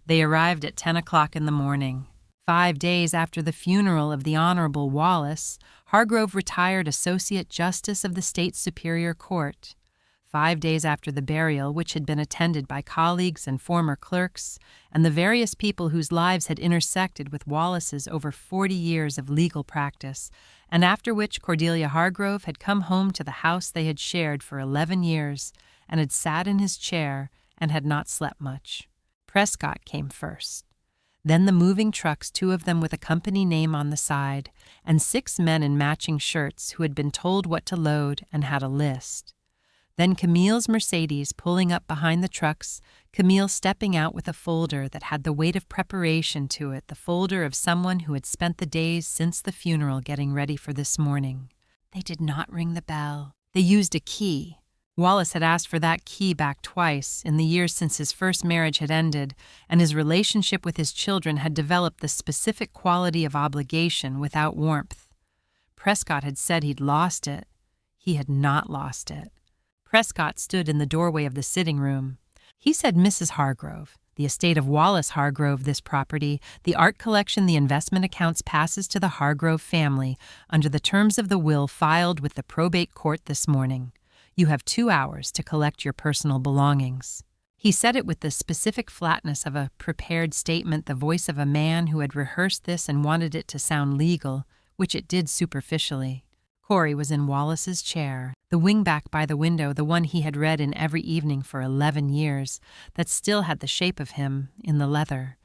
They arrived at 10 o'clock in the morning. 5 days after the funeral of the Honorable Wallace, Hargrove retired Associate Justice of the State Superior Court. 5 days after the burial, which had been attended by colleagues and former clerks, and the various people whose lives had intersected with Wallace's over 40 years of legal practice, and after which Cordelia Hargrove had come home to the house they had shared for 11 years, and had sat in his chair and had not slept much. Prescott came first. Then the moving trucks, 2 of them with a company name on the side, and 6 men in matching shirts who had been told what to load and had a list. Then Camille's Mercedes pulling up behind the trucks, Camille stepping out with a folder that had the weight of preparation to it, the folder of someone who had spent the days since the funeral getting ready for this morning. They did not ring the bell. They used a key. Wallace had asked for that key back twice in the years since his first marriage had ended, and his relationship with his children had developed the specific quality of obligation without warmth. Prescott had said he'd lost it. He had not lost it. Prescott stood in the doorway of the sitting room. He said Mrs. Hargrove, the estate of Wallace Hargrove, this property, the art collection, the investment accounts passes to the Hargrove family under the terms of the will filed with the probate court this morning. You have 2 hours to collect your personal belongings. He said it with the specific flatness of a prepared statement, the voice of a man who had rehearsed this and wanted it to sound legal, which it did superficially. Corey was in Wallace's chair, the wingback by the window, the one he had read in every evening for 11 years, that still had the shape of him in the leather.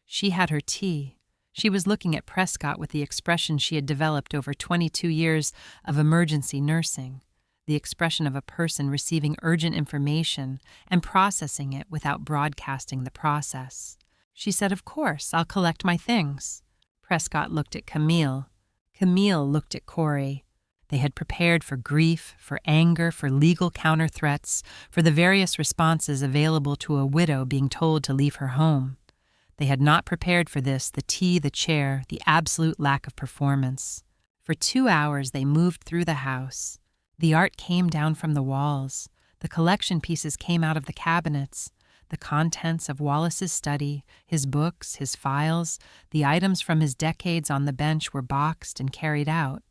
She had her tea. She was looking at Prescott with the expression she had developed over 22 years of emergency nursing. The expression of a person receiving urgent information and processing it without broadcasting the process. She said, "Of course, I'll collect my things." Prescott looked at Camille. Camille looked at Corey. They had prepared for grief, for anger, for legal counter-threats, for the various responses available to a widow being told to leave her home. They had not prepared for this, the tea, the chair, the absolute lack of performance. For 2 hours they moved through the house. The art came down from the walls. The collection pieces came out of the cabinets. The contents of Wallace's study, his books, his files, the items from his decades on the bench were boxed and carried out.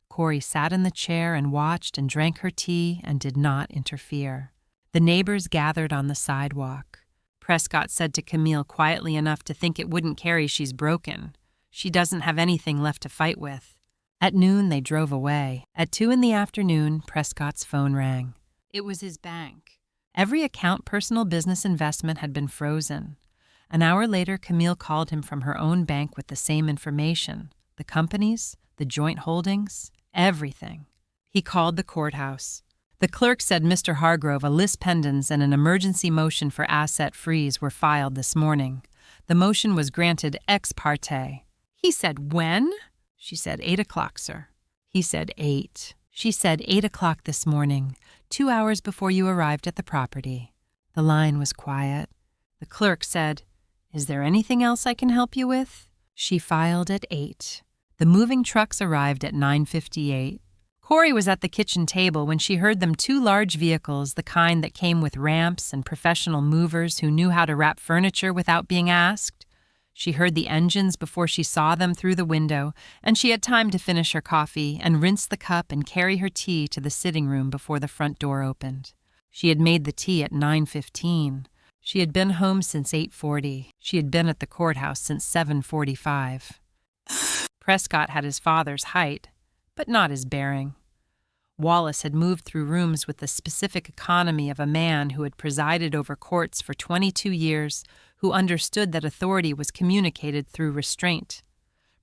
Corey sat in the chair and watched and drank her tea and did not interfere. The neighbors gathered on the sidewalk. Prescott said to Camille quietly enough to think it wouldn't carry, "She's broken. She doesn't have anything left to fight with." At noon, they drove away. At 2 in the afternoon, Prescott's phone rang. It was his bank. Every account, personal, business, investment had been frozen. An hour later, Camille called him from her own bank with the same information. The companies, the joint holdings, everything. He called the courthouse. The clerk said Mr. Hargrove, a lis pendens, and an emergency motion for asset freeze were filed this morning. The motion was granted ex parte. He said, "When?" She said, 8 o'clock, sir. He said, 8. She said, 8 o'clock this morning, 2 hours before you arrived at the property. The line was quiet. The clerk said, "Is there anything else I can help you with?" She filed at 8. The moving trucks arrived at 9:58. Corey was at the kitchen table when she heard them 2 large vehicles, the kind that came with ramps and professional movers who knew how to wrap furniture without being asked. She heard the engines before she saw them through the window, and she had time to finish her coffee and rinse the cup and carry her tea to the sitting room before the front door opened. She had made the tea at 9:15. She had been home since 8:40. She had been at the courthouse since 7:45. Prescott had his father's height, but not his bearing. Wallace had moved through rooms with the specific economy of a man who had presided over courts for 22 years, who understood that authority was communicated through restraint.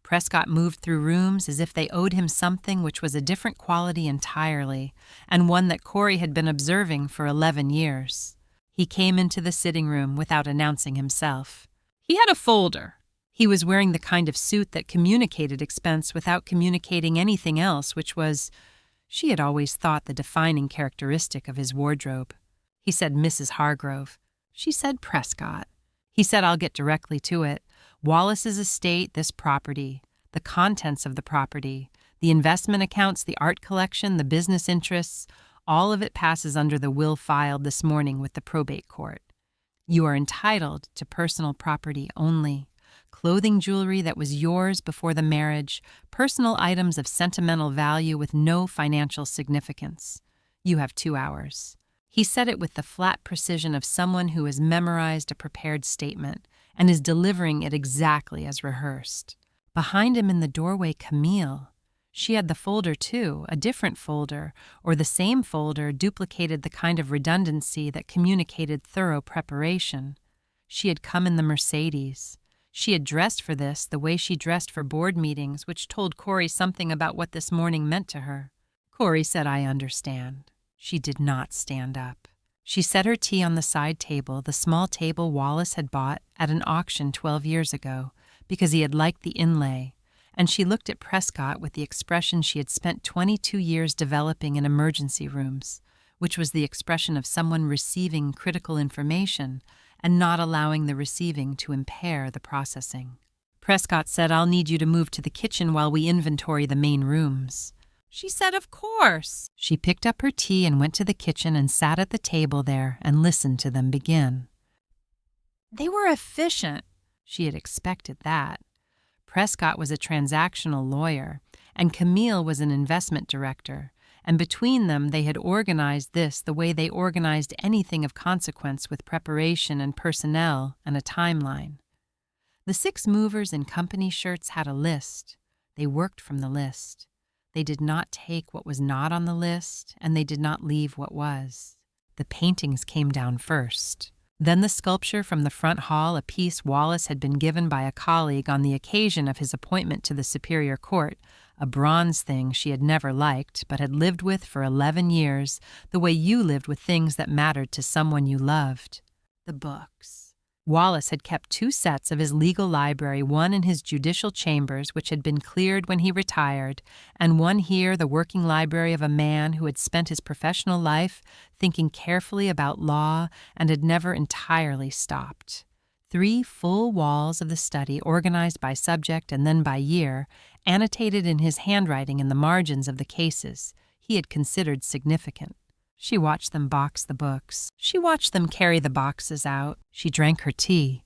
Prescott moved through rooms as if they owed him something which was a different quality entirely, and one that Corey had been observing for 11 years. He came into the sitting room without announcing himself. He had a folder. He was wearing the kind of suit that communicated expense without communicating anything else, which was, she had always thought, the defining characteristic of his wardrobe. He said, "Mrs. Hargrove." She said, "Prescott." He said, "I'll get directly to it. Wallace's estate, this property, the contents of the property, the investment accounts, the art collection, the business interests, all of it passes under the will filed this morning with the probate court. You are entitled to personal property only. Clothing jewelry that was yours before the marriage, personal items of sentimental value with no financial significance. You have 2 hours. He said it with the flat precision of someone who has memorized a prepared statement and is delivering it exactly as rehearsed. Behind him in the doorway, Camille. She had the folder too, a different folder, or the same folder duplicated the kind of redundancy that communicated thorough preparation. She had come in the Mercedes. She had dressed for this the way she dressed for board meetings, which told Corey something about what this morning meant to her. Corey said, "I understand." She did not stand up. She set her tea on the side table, the small table Wallace had bought at an auction 12 years ago, because he had liked the inlay, and she looked at Prescott with the expression she had spent 22 years developing in emergency rooms, which was the expression of someone receiving critical information and not allowing the receiving to impair the processing. Prescott said, "I'll need you to move to the kitchen while we inventory the main rooms." She said, "Of course." She picked up her tea and went to the kitchen and sat at the table there and listened to them begin. They were efficient. She had expected that. Prescott was a transactional lawyer, and Camille was an investment director, and between them they had organized this the way they organized anything of consequence with preparation and personnel and a timeline. The 6 movers in company shirts had a list. They worked from the list. They did not take what was not on the list, and they did not leave what was. The paintings came down first. Then the sculpture from the front hall, a piece Wallace had been given by a colleague on the occasion of his appointment to the Superior Court, a bronze thing she had never liked but had lived with for 11 years, the way you lived with things that mattered to someone you loved. The books. Wallace had kept 2 sets of his legal library, one in his judicial chambers, which had been cleared when he retired, and one here, the working library of a man who had spent his professional life thinking carefully about law and had never entirely stopped. 3 full walls of the study, organized by subject and then by year, annotated in his handwriting in the margins of the cases he had considered significant. She watched them box the books. She watched them carry the boxes out. She drank her tea.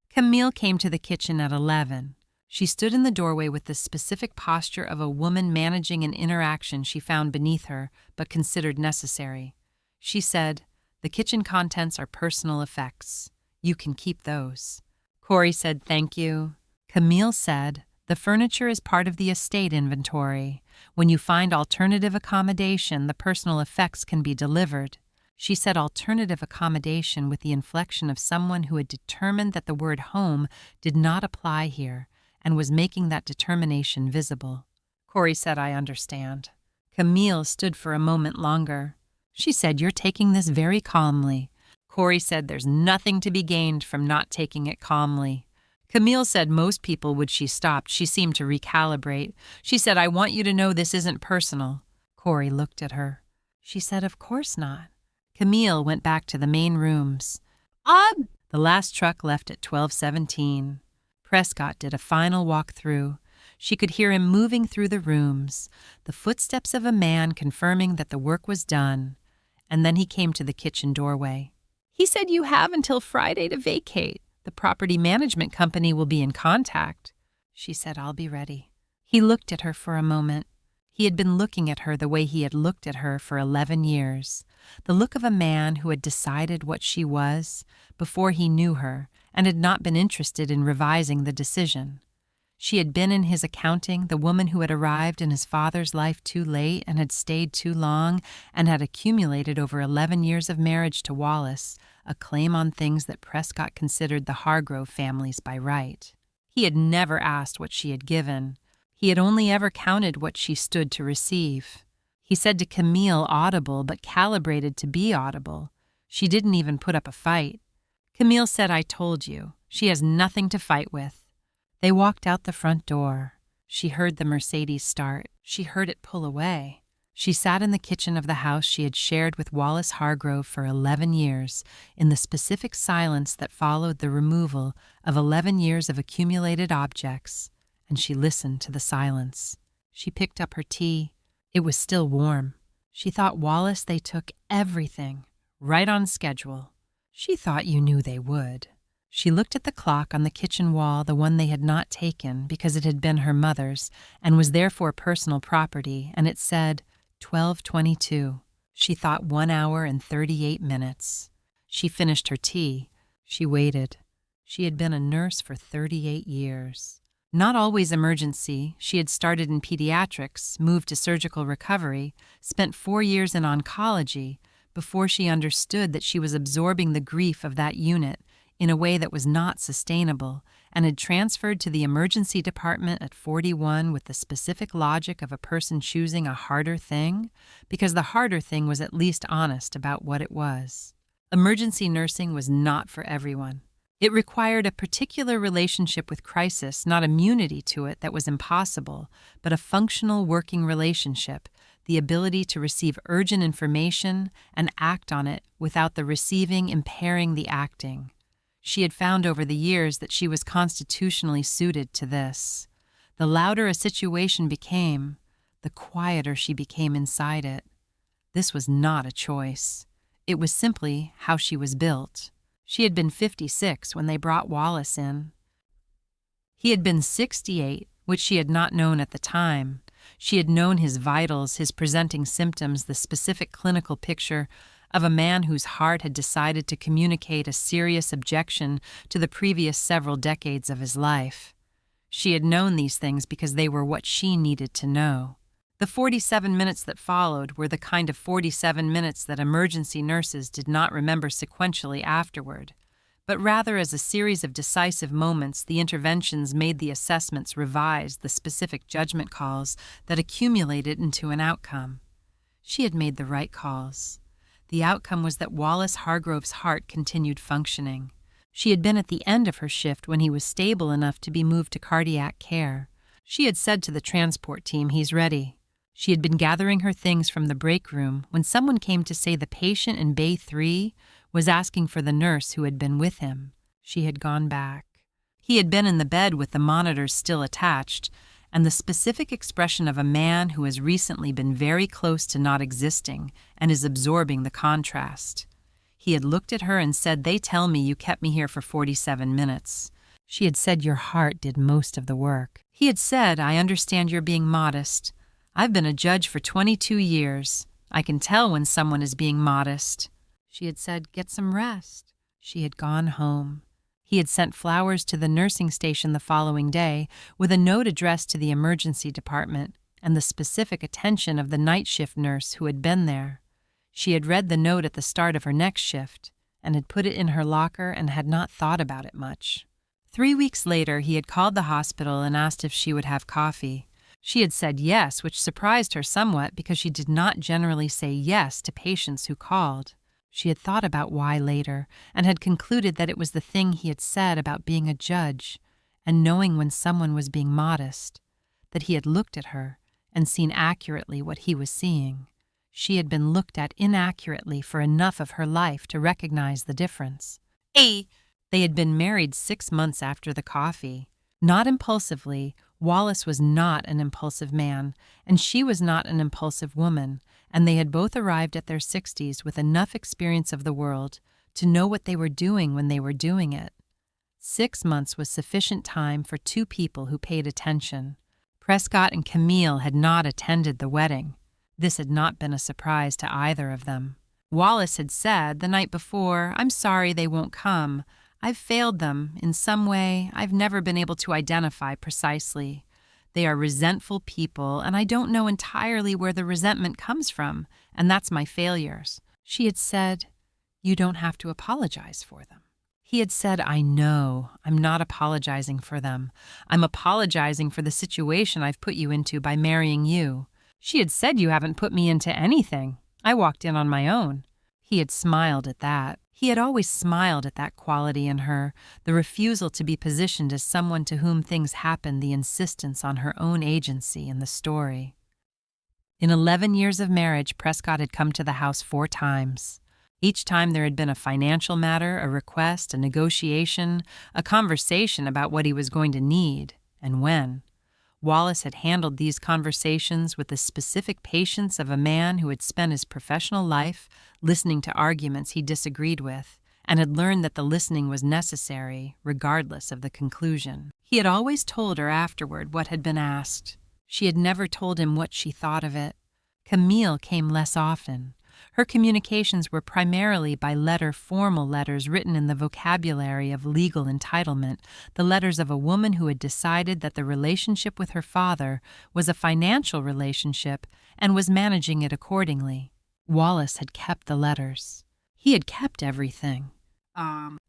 Camille came to the kitchen at 11. She stood in the doorway with the specific posture of a woman managing an interaction she found beneath her but considered necessary. She said, "The kitchen contents are personal effects. You can keep those." Corey said, "Thank you." Camille said, "The furniture is part of the estate inventory. When you find alternative accommodation, the personal effects can be delivered." She said alternative accommodation with the inflection of someone who had determined that the word home did not apply here and was making that determination visible. Corey said, "I understand." Camille stood for a moment longer. She said, "You're taking this very calmly." Corey said, "There's nothing to be gained from not taking it calmly." Camille said most people would. She stopped. She seemed to recalibrate. She said, "I want you to know this isn't personal." Corey looked at her. She said, "Of course not." Camille went back to the main rooms. The last truck left at 12:17. Prescott did a final walk through. She could hear him moving through the rooms, the footsteps of a man confirming that the work was done, and then he came to the kitchen doorway. He said, "You have until Friday to vacate. The property management company will be in contact." She said, "I'll be ready." He looked at her for a moment. He had been looking at her the way he had looked at her for 11 years, the look of a man who had decided what she was before he knew her and had not been interested in revising the decision. She had been in his accounting the woman who had arrived in his father's life too late and had stayed too long and had accumulated over 11 years of marriage to Wallace a claim on things that Prescott considered the Hargrove family's by right. He had never asked what she had given. He had only ever counted what she stood to receive. He said to Camille, audible but calibrated to be audible. She didn't even put up a fight. Camille said, "I told you. She has nothing to fight with." They walked out the front door. She heard the Mercedes start. She heard it pull away. She sat in the kitchen of the house she had shared with Wallace Hargrove for 11 years, in the specific silence that followed the removal of 11 years of accumulated objects, and she listened to the silence. She picked up her tea. It was still warm. She thought, Wallace, they took everything, right on schedule. She thought you knew they would. She looked at the clock on the kitchen wall, the one they had not taken because it had been her mother's and was therefore personal property, and it said 12:22. She thought 1 hour and 38 minutes. She finished her tea. She waited. She had been a nurse for 38 years. Not always emergency, she had started in pediatrics, moved to surgical recovery, spent 4 years in oncology before she understood that she was absorbing the grief of that unit in a way that was not sustainable, and had transferred to the emergency department at 41 with the specific logic of a person choosing a harder thing, because the harder thing was at least honest about what it was. Emergency nursing was not for everyone. It required a particular relationship with crisis, not immunity to it that was impossible, but a functional working relationship, the ability to receive urgent information and act on it without the receiving impairing the acting. She had found over the years that she was constitutionally suited to this. The louder a situation became, the quieter she became inside it. This was not a choice. It was simply how she was built. She had been 56 when they brought Wallace in. He had been 68, which she had not known at the time. She had known his vitals, his presenting symptoms, the specific clinical picture of a man whose heart had decided to communicate a serious objection to the previous several decades of his life. She had known these things because they were what she needed to know. The 47 minutes that followed were the kind of 47 minutes that emergency nurses did not remember sequentially afterward, but rather as a series of decisive moments. The interventions made the assessments, revised the specific judgment calls that accumulated into an outcome. She had made the right calls. The outcome was that Wallace Hargrove's heart continued functioning. She had been at the end of her shift when he was stable enough to be moved to cardiac care. She had said to the transport team, "He's ready." She had been gathering her things from the break room when someone came to say the patient in Bay 3 was asking for the nurse who had been with him. She had gone back. He had been in the bed with the monitors still attached, and the specific expression of a man who has recently been very close to not existing and is absorbing the contrast. He had looked at her and said, "They tell me you kept me here for 47 minutes. She had said, "Your heart did most of the work." He had said, "I understand you're being modest. I've been a judge for 22 years. I can tell when someone is being modest." She had said, "Get some rest." She had gone home. He had sent flowers to the nursing station the following day with a note addressed to the emergency department and the specific attention of the night shift nurse who had been there. She had read the note at the start of her next shift and had put it in her locker and had not thought about it much. 3 weeks later, he had called the hospital and asked if she would have coffee. She had said yes, which surprised her somewhat because she did not generally say yes to patients who called. She had thought about why later and had concluded that it was the thing he had said about being a judge and knowing when someone was being modest, that he had looked at her and seen accurately what he was seeing. She had been looked at inaccurately for enough of her life to recognize the difference. They had been married 6 months after the coffee. Not impulsively, Wallace was not an impulsive man, and she was not an impulsive woman, and they had both arrived at their 60s with enough experience of the world to know what they were doing when they were doing it. 6 months was sufficient time for two people who paid attention. Prescott and Camille had not attended the wedding. This had not been a surprise to either of them. Wallace had said the night before, "I'm sorry they won't come. I've failed them in some way I've never been able to identify precisely. They are resentful people, and I don't know entirely where the resentment comes from, and that's my failures." She had said, "You don't have to apologize for them." He had said, "I know. I'm not apologizing for them. I'm apologizing for the situation I've put you into by marrying you." She had said, "You haven't put me into anything. I walked in on my own." He had smiled at that. He had always smiled at that quality in her, the refusal to be positioned as someone to whom things happened, the insistence on her own agency in the story. In 11 years of marriage, Prescott had come to the house 4 times. Each time there had been a financial matter, a request, a negotiation, a conversation about what he was going to need and when. Wallace had handled these conversations with the specific patience of a man who had spent his professional life listening to arguments he disagreed with and had learned that the listening was necessary, regardless of the conclusion. He had always told her afterward what had been asked. She had never told him what she thought of it. Camille came less often. Her communications were primarily by letter, formal letters written in the vocabulary of legal entitlement, the letters of a woman who had decided that the relationship with her father was a financial relationship and was managing it accordingly. Wallace had kept the letters. He had kept everything.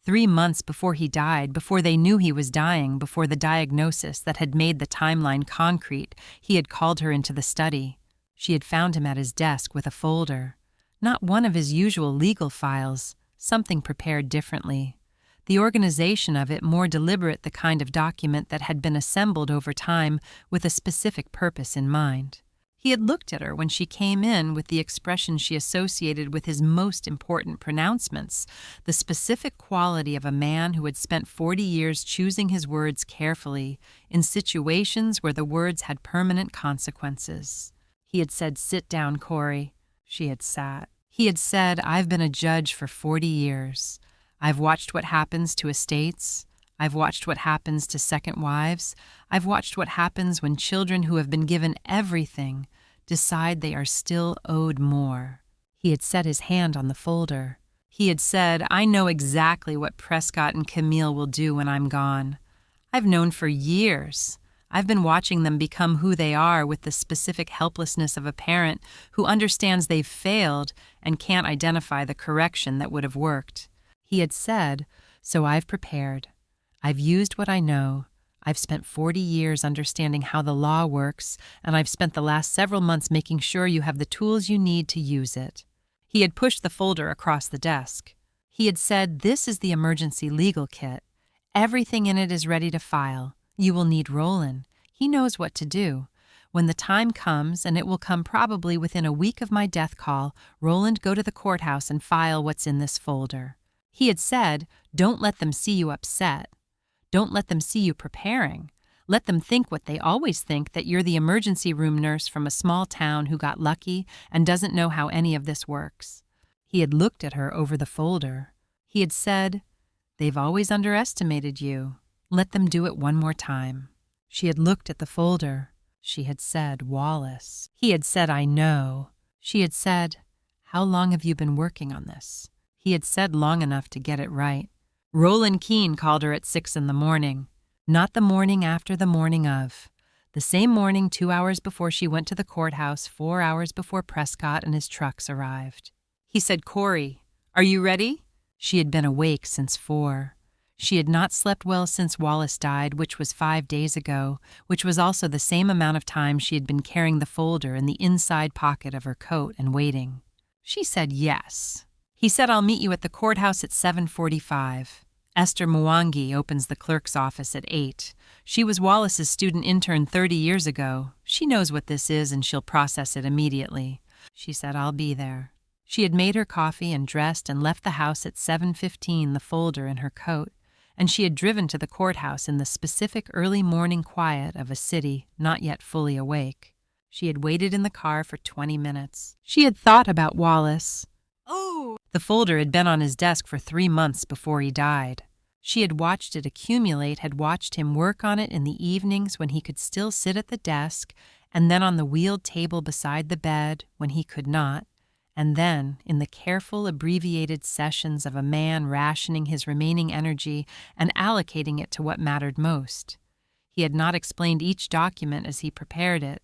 3 months before he died, before they knew he was dying, before the diagnosis that had made the timeline concrete, he had called her into the study. She had found him at his desk with a folder. Not one of his usual legal files, something prepared differently. The organization of it more deliberate, the kind of document that had been assembled over time with a specific purpose in mind. He had looked at her when she came in with the expression she associated with his most important pronouncements, the specific quality of a man who had spent 40 years choosing his words carefully in situations where the words had permanent consequences. He had said, "Sit down, Corey." She had sat. He had said, "I've been a judge for 40 years. I've watched what happens to estates. I've watched what happens to second wives. I've watched what happens when children who have been given everything decide they are still owed more." He had set his hand on the folder. He had said, "I know exactly what Prescott and Camille will do when I'm gone. I've known for years. I've been watching them become who they are with the specific helplessness of a parent who understands they've failed and can't identify the correction that would have worked." He had said, "So I've prepared. I've used what I know. I've spent 40 years understanding how the law works, and I've spent the last several months making sure you have the tools you need to use it." He had pushed the folder across the desk. He had said, "This is the emergency legal kit. Everything in it is ready to file. You will need Roland. He knows what to do. When the time comes, and it will come probably within a week of my death call, Roland, go to the courthouse and file what's in this folder." He had said, "Don't let them see you upset. Don't let them see you preparing. Let them think what they always think, that you're the emergency room nurse from a small town who got lucky and doesn't know how any of this works." He had looked at her over the folder. He had said, "They've always underestimated you. Let them do it one more time." She had looked at the folder. She had said, "Wallace." He had said, "I know." She had said, "How long have you been working on this?" He had said, "Long enough to get it right." Roland Keene called her at 6 in the morning. Not the morning after the morning of. The same morning, 2 hours before she went to the courthouse, 4 hours before Prescott and his trucks arrived. He said, "Corey, are you ready?" She had been awake since 4. She had not slept well since Wallace died, which was 5 days ago, which was also the same amount of time she had been carrying the folder in the inside pocket of her coat and waiting. She said yes. He said, "I'll meet you at the courthouse at 7:45. Esther Mwangi opens the clerk's office at 8. She was Wallace's student intern 30 years ago. She knows what this is and she'll process it immediately." She said, "I'll be there." She had made her coffee and dressed and left the house at 7:15, the folder in her coat, and she had driven to the courthouse in the specific early morning quiet of a city not yet fully awake. She had waited in the car for 20 minutes. She had thought about Wallace. The folder had been on his desk for 3 months before he died. She had watched it accumulate, had watched him work on it in the evenings when he could still sit at the desk, and then on the wheeled table beside the bed when he could not, and then in the careful, abbreviated sessions of a man rationing his remaining energy and allocating it to what mattered most. He had not explained each document as he prepared it.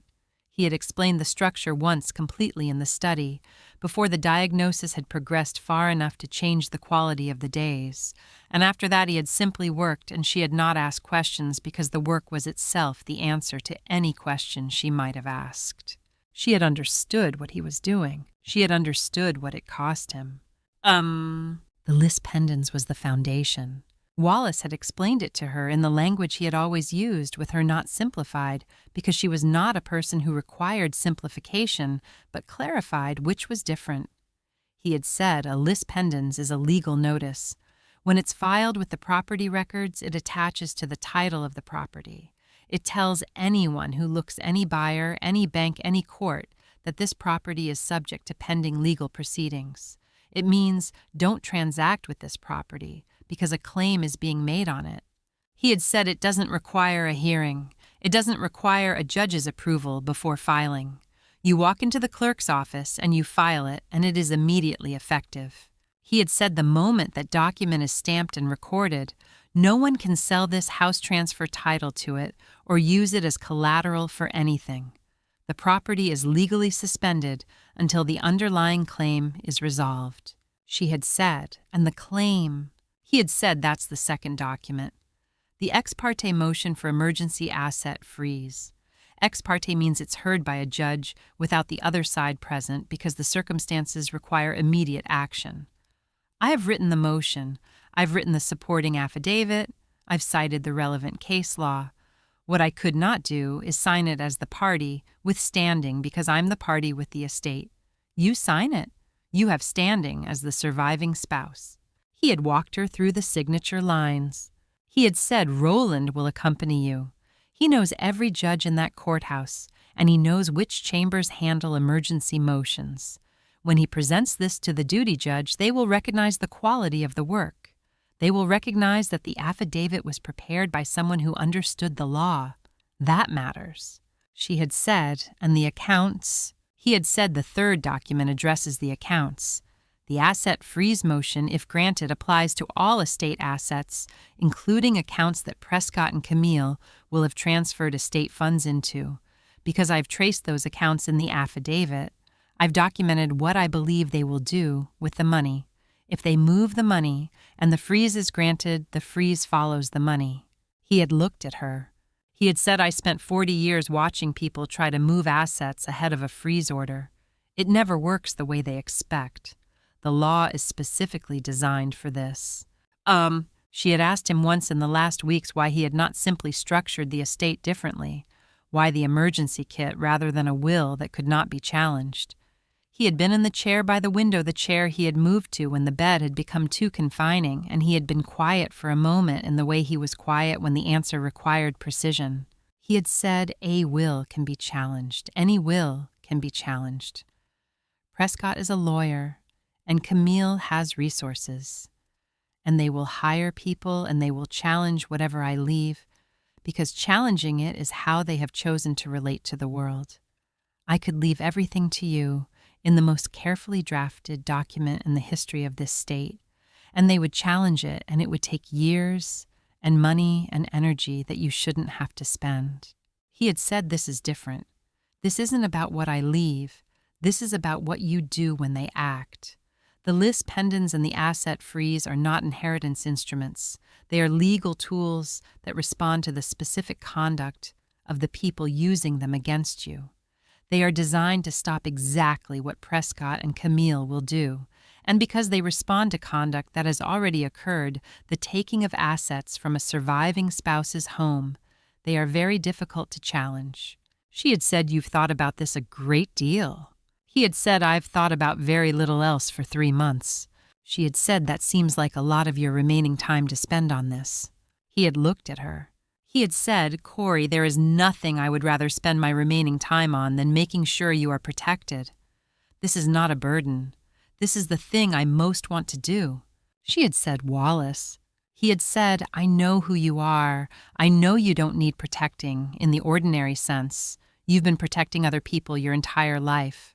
He had explained the structure once completely in the study, before the diagnosis had progressed far enough to change the quality of the days, and after that he had simply worked, and she had not asked questions because the work was itself the answer to any question she might have asked. She had understood what he was doing. She had understood what it cost him. The lis pendens was the foundation. Wallace had explained it to her in the language he had always used, with her not simplified, because she was not a person who required simplification, but clarified which was different. He had said a lis pendens is a legal notice. When it's filed with the property records, it attaches to the title of the property. It tells anyone who looks, any buyer, any bank, any court, that this property is subject to pending legal proceedings. It means don't transact with this property because a claim is being made on it. He had said it doesn't require a hearing. It doesn't require a judge's approval before filing. You walk into the clerk's office and you file it, and it is immediately effective. He had said the moment that document is stamped and recorded, no one can sell this house transfer title to it or use it as collateral for anything. The property is legally suspended until the underlying claim is resolved. She had said, and the claim, he had said that's the second document. The ex parte motion for emergency asset freeze. Ex parte means it's heard by a judge without the other side present because the circumstances require immediate action. I have written the motion. I've written the supporting affidavit. I've cited the relevant case law. What I could not do is sign it as the party with standing because I'm the party with the estate. You sign it. You have standing as the surviving spouse. He had walked her through the signature lines. He had said Roland will accompany you. He knows every judge in that courthouse, and he knows which chambers handle emergency motions. When he presents this to the duty judge, they will recognize the quality of the work. They will recognize that the affidavit was prepared by someone who understood the law. That matters. She had said, and the accounts. He had said the third document addresses the accounts. The asset freeze motion, if granted, applies to all estate assets, including accounts that Prescott and Camille will have transferred estate funds into. Because I've traced those accounts in the affidavit, I've documented what I believe they will do with the money. If they move the money and the freeze is granted, the freeze follows the money. He had looked at her. He had said I spent 40 years watching people try to move assets ahead of a freeze order. It never works the way they expect. The law is specifically designed for this. She had asked him once in the last weeks why he had not simply structured the estate differently, why the emergency kit rather than a will that could not be challenged. He had been in the chair by the window, the chair he had moved to when the bed had become too confining, and he had been quiet for a moment in the way he was quiet when the answer required precision. He had said a will can be challenged. Any will can be challenged. Prescott is a lawyer, and Camille has resources. And they will hire people and they will challenge whatever I leave, because challenging it is how they have chosen to relate to the world. I could leave everything to you in the most carefully drafted document in the history of this state, and they would challenge it, and it would take years and money and energy that you shouldn't have to spend. He had said this is different. This isn't about what I leave. This is about what you do when they act. The lis pendens and the asset freeze are not inheritance instruments. They are legal tools that respond to the specific conduct of the people using them against you. They are designed to stop exactly what Prescott and Camille will do, and because they respond to conduct that has already occurred, the taking of assets from a surviving spouse's home, they are very difficult to challenge. She had said, "You've thought about this a great deal." He had said, "I've thought about very little else for 3 months." She had said, "That seems like a lot of your remaining time to spend on this." He had looked at her. He had said, "Corey, there is nothing I would rather spend my remaining time on than making sure you are protected. This is not a burden. This is the thing I most want to do." She had said, "Wallace." He had said, "I know who you are. I know you don't need protecting in the ordinary sense. You've been protecting other people your entire life.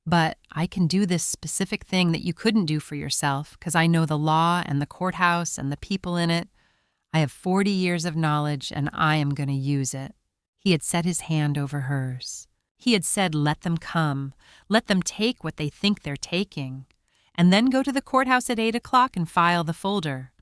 But I can do this specific thing that you couldn't do for yourself because I know the law and the courthouse and the people in it. I have 40 years of knowledge, and I am going to use it." He had set his hand over hers. He had said, "Let them come. Let them take what they think they're taking. And then go to the courthouse at 8 o'clock and file the folder.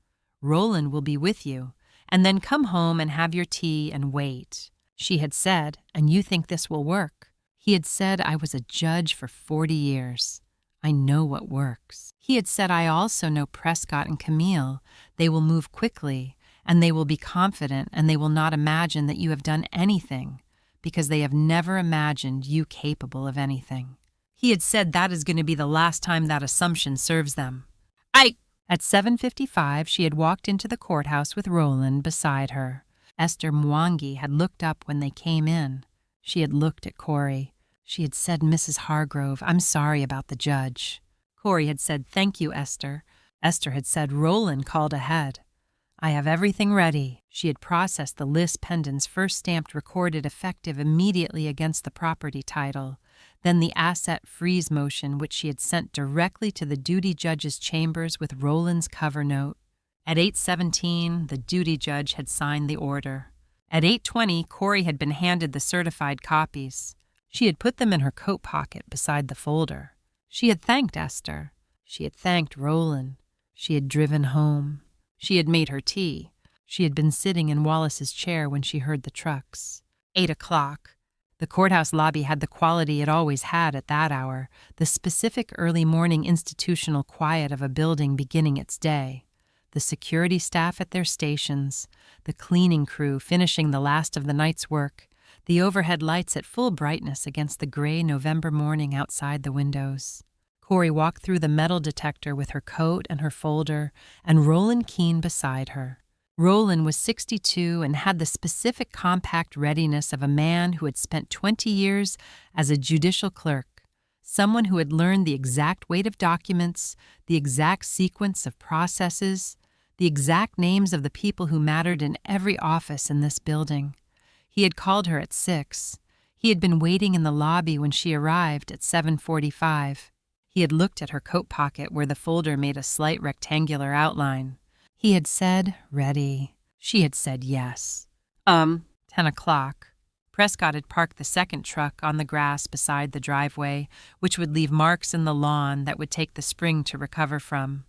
Roland will be with you. And then come home and have your tea and wait." She had said, "And you think this will work?" He had said, "I was a judge for 40 years. I know what works." He had said, "I also know Prescott and Camille. They will move quickly. And they will be confident, and they will not imagine that you have done anything, because they have never imagined you capable of anything." He had said that is going to be the last time that assumption serves them. At 7:55, she had walked into the courthouse with Roland beside her. Esther Mwangi had looked up when they came in. She had looked at Corey. She had said, "Mrs. Hargrove, I'm sorry about the judge." Corey had said, "Thank you, Esther." Esther had said, "Roland called ahead." "I have everything ready." She had processed the list pendants first stamped recorded effective immediately against the property title, then the asset freeze motion which she had sent directly to the duty judge's chambers with Roland's cover note. At 8:17, the duty judge had signed the order. At 8:20, Corey had been handed the certified copies. She had put them in her coat pocket beside the folder. She had thanked Esther. She had thanked Roland. She had driven home. She had made her tea. She had been sitting in Wallace's chair when she heard the trucks. 8 o'clock. The courthouse lobby had the quality it always had at that hour, the specific early morning institutional quiet of a building beginning its day. The security staff at their stations, the cleaning crew finishing the last of the night's work, the overhead lights at full brightness against the gray November morning outside the windows. Corey walked through the metal detector with her coat and her folder, and Roland Keene beside her. Roland was 62 and had the specific compact readiness of a man who had spent 20 years as a judicial clerk, someone who had learned the exact weight of documents, the exact sequence of processes, the exact names of the people who mattered in every office in this building. He had called her at 6. He had been waiting in the lobby when she arrived at 7:45. He had looked at her coat pocket where the folder made a slight rectangular outline. He had said, "Ready." She had said yes. 10 o'clock. Prescott had parked the second truck on the grass beside the driveway, which would leave marks in the lawn that would take the spring to recover from.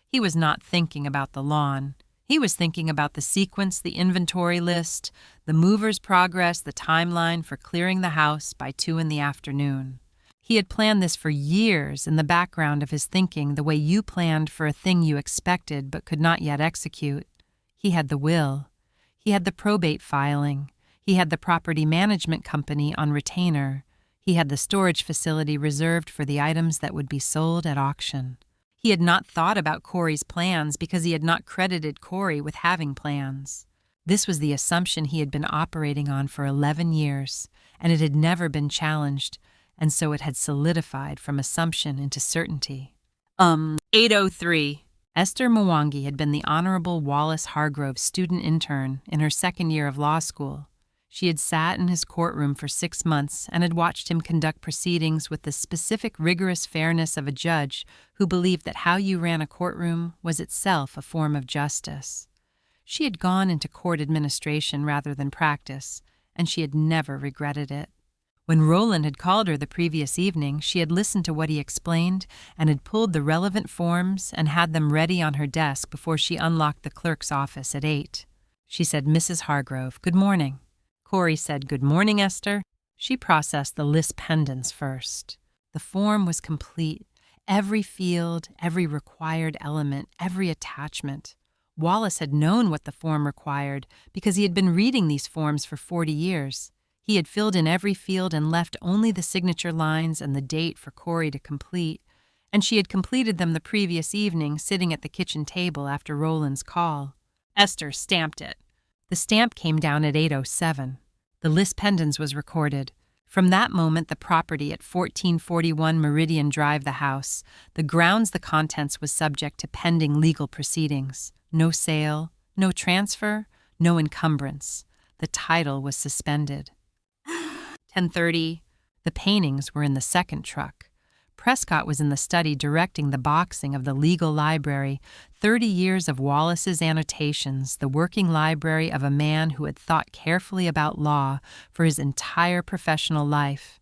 He was not thinking about the lawn. He was thinking about the sequence, the inventory list, the mover's progress, the timeline for clearing the house by 2 in the afternoon. He had planned this for years in the background of his thinking, the way you planned for a thing you expected but could not yet execute. He had the will. He had the probate filing. He had the property management company on retainer. He had the storage facility reserved for the items that would be sold at auction. He had not thought about Corey's plans because he had not credited Corey with having plans. This was the assumption he had been operating on for 11 years, and it had never been challenged, and so it had solidified from assumption into certainty. 8:03. Esther Mwangi had been the Honorable Wallace Hargrove's student intern in her second year of law school. She had sat in his courtroom for 6 months and had watched him conduct proceedings with the specific rigorous fairness of a judge who believed that how you ran a courtroom was itself a form of justice. She had gone into court administration rather than practice, and she had never regretted it. When Roland had called her the previous evening, she had listened to what he explained and had pulled the relevant forms and had them ready on her desk before she unlocked the clerk's office at 8. She said, "Mrs. Hargrove, good morning." Corey said, "Good morning, Esther." She processed the list pendants first. The form was complete. Every field, every required element, every attachment. Wallace had known what the form required because he had been reading these forms for 40 years. He had filled in every field and left only the signature lines and the date for Corey to complete, and she had completed them the previous evening sitting at the kitchen table after Roland's call. Esther stamped it. The stamp came down at 8:07. The list pendants was recorded. From that moment, the property at 1441 Meridian Drive, the house, the grounds, the contents was subject to pending legal proceedings. No sale, no transfer, no encumbrance. The title was suspended. 10:30. The paintings were in the second truck. Prescott was in the study directing the boxing of the legal library, 30 years of Wallace's annotations, the working library of a man who had thought carefully about law for his entire professional life.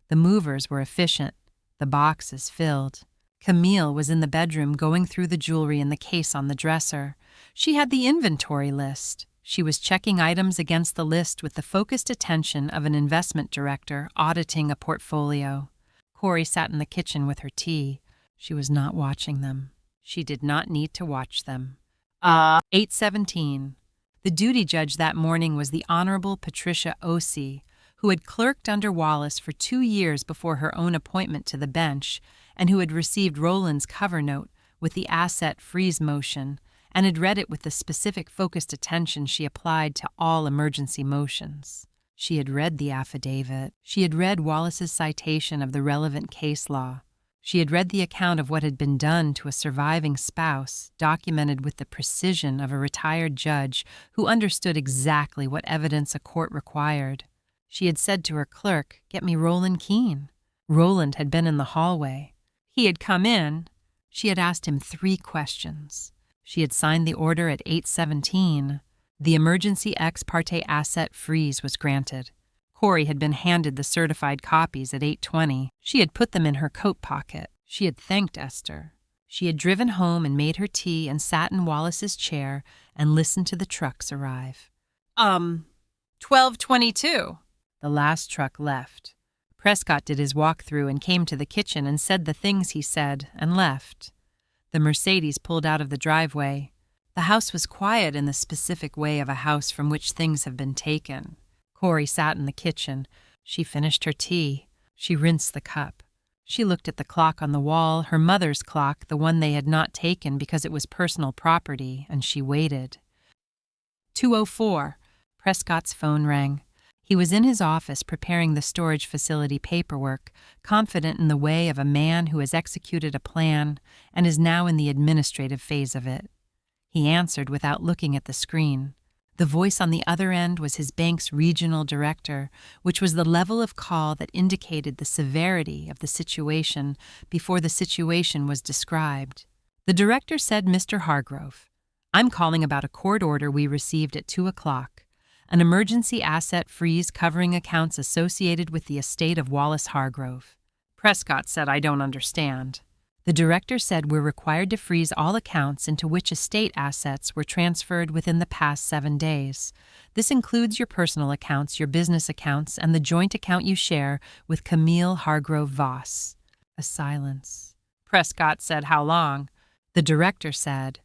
The movers were efficient, the boxes filled. Camille was in the bedroom going through the jewelry in the case on the dresser. She had the inventory list. She was checking items against the list with the focused attention of an investment director auditing a portfolio. Corey sat in the kitchen with her tea. She was not watching them. She did not need to watch them. 8:17. The duty judge that morning was the Honorable Patricia Osee, who had clerked under Wallace for 2 years before her own appointment to the bench, and who had received Roland's cover note with the asset freeze motion, and had read it with the specific focused attention she applied to all emergency motions. She had read the affidavit. She had read Wallace's citation of the relevant case law. She had read the account of what had been done to a surviving spouse, documented with the precision of a retired judge who understood exactly what evidence a court required. She had said to her clerk, "Get me Roland Keene." Roland had been in the hallway. He had come in. She had asked him 3 questions. She had signed the order at 8:17. The emergency ex parte asset freeze was granted. Corey had been handed the certified copies at 8:20. She had put them in her coat pocket. She had thanked Esther. She had driven home and made her tea and sat in Wallace's chair and listened to the trucks arrive. 12:22. The last truck left. Prescott did his walk-through and came to the kitchen and said the things he said and left. The Mercedes pulled out of the driveway. The house was quiet in the specific way of a house from which things have been taken. Corey sat in the kitchen. She finished her tea. She rinsed the cup. She looked at the clock on the wall, her mother's clock, the one they had not taken because it was personal property, and she waited. 2:04. Prescott's phone rang. He was in his office preparing the storage facility paperwork, confident in the way of a man who has executed a plan and is now in the administrative phase of it. He answered without looking at the screen. The voice on the other end was his bank's regional director, which was the level of call that indicated the severity of the situation before the situation was described. The director said, "Mr. Hargrove, I'm calling about a court order we received at 2 o'clock. An emergency asset freeze covering accounts associated with the estate of Wallace Hargrove." Prescott said, "I don't understand." The director said, "We're required to freeze all accounts into which estate assets were transferred within the past 7 days. This includes your personal accounts, your business accounts, and the joint account you share with Camille Hargrove Voss." A silence. Prescott said, "How long?" The director said,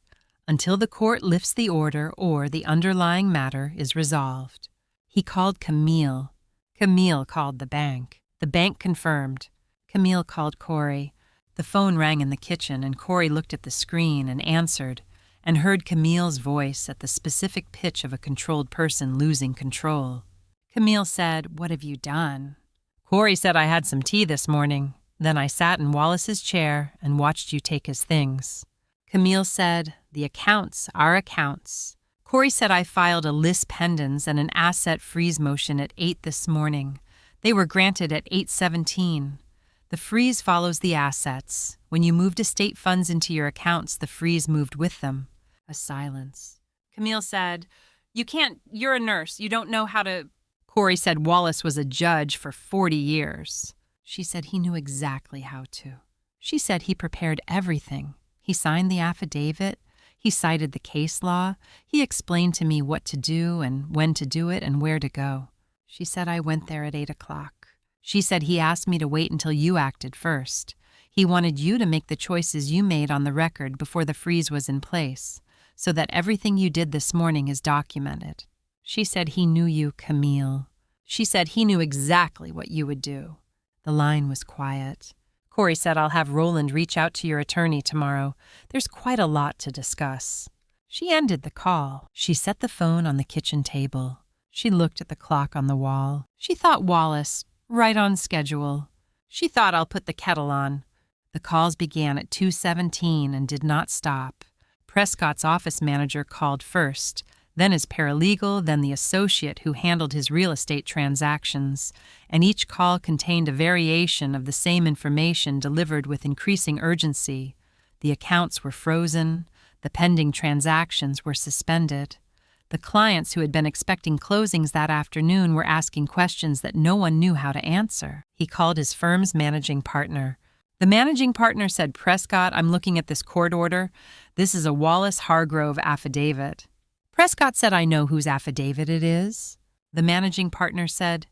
"Until the court lifts the order or the underlying matter is resolved." He called Camille. Camille called the bank. The bank confirmed. Camille called Corey. The phone rang in the kitchen, and Corey looked at the screen and answered, and heard Camille's voice at the specific pitch of a controlled person losing control. Camille said, "What have you done?" Corey said, "I had some tea this morning. Then I sat in Wallace's chair and watched you take his things." Camille said, "The accounts are accounts." Corey said, "I filed a lis pendens and an asset freeze motion at 8 this morning. They were granted at 8:17. The freeze follows the assets. When you moved estate funds into your accounts, the freeze moved with them." A silence. Camille said, You're a nurse. You don't know how to." Corey said Wallace was a judge for 40 years. She said he knew exactly how to. She said he prepared everything. He signed the affidavit. He cited the case law. He explained to me what to do and when to do it and where to go. She said I went there at 8 o'clock. She said he asked me to wait until you acted first. He wanted you to make the choices you made on the record before the freeze was in place, so that everything you did this morning is documented. She said he knew you, Camille. She said he knew exactly what you would do. The line was quiet. Corey said, "I'll have Roland reach out to your attorney tomorrow. There's quite a lot to discuss." She ended the call. She set the phone on the kitchen table. She looked at the clock on the wall. She thought Wallace, right on schedule. She thought, "I'll put the kettle on." The calls began at 2:17 and did not stop. Prescott's office manager called first, then his paralegal, then the associate who handled his real estate transactions, and each call contained a variation of the same information delivered with increasing urgency. The accounts were frozen. The pending transactions were suspended. The clients who had been expecting closings that afternoon were asking questions that no one knew how to answer. He called his firm's managing partner. The managing partner said, "Prescott, I'm looking at this court order. This is a Wallace Hargrove affidavit." Prescott said, "I know whose affidavit it is." The managing partner said,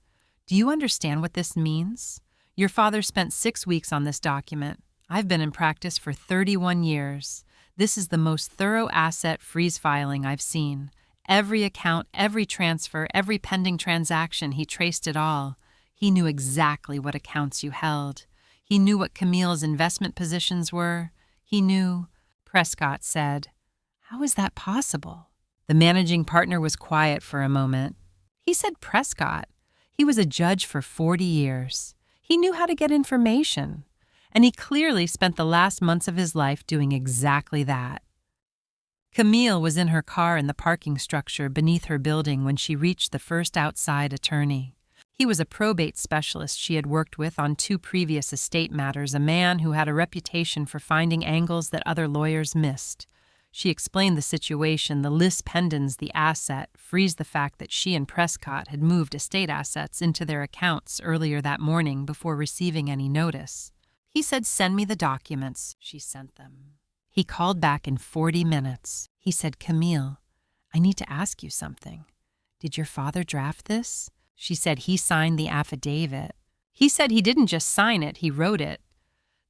"Do you understand what this means? Your father spent 6 weeks on this document. I've been in practice for 31 years. This is the most thorough asset freeze filing I've seen. Every account, every transfer, every pending transaction, he traced it all. He knew exactly what accounts you held. He knew what Camille's investment positions were. He knew." Prescott said, "How is that possible?" The managing partner was quiet for a moment. He said, "Prescott. He was a judge for 40 years. He knew how to get information. and he clearly spent the last months of his life doing exactly that. Camille was in her car in the parking structure beneath her building when she reached the first outside attorney. He was a probate specialist she had worked with on 2 previous estate matters, a man who had a reputation for finding angles that other lawyers missed. She explained the situation, the lis pendens, the asset, freeze the fact that she and Prescott had moved estate assets into their accounts earlier that morning before receiving any notice. He said, "Send me the documents." She sent them. He called back in 40 minutes. He said, "Camille, I need to ask you something. Did your father draft this?" She said he signed the affidavit. He said he didn't just sign it, he wrote it.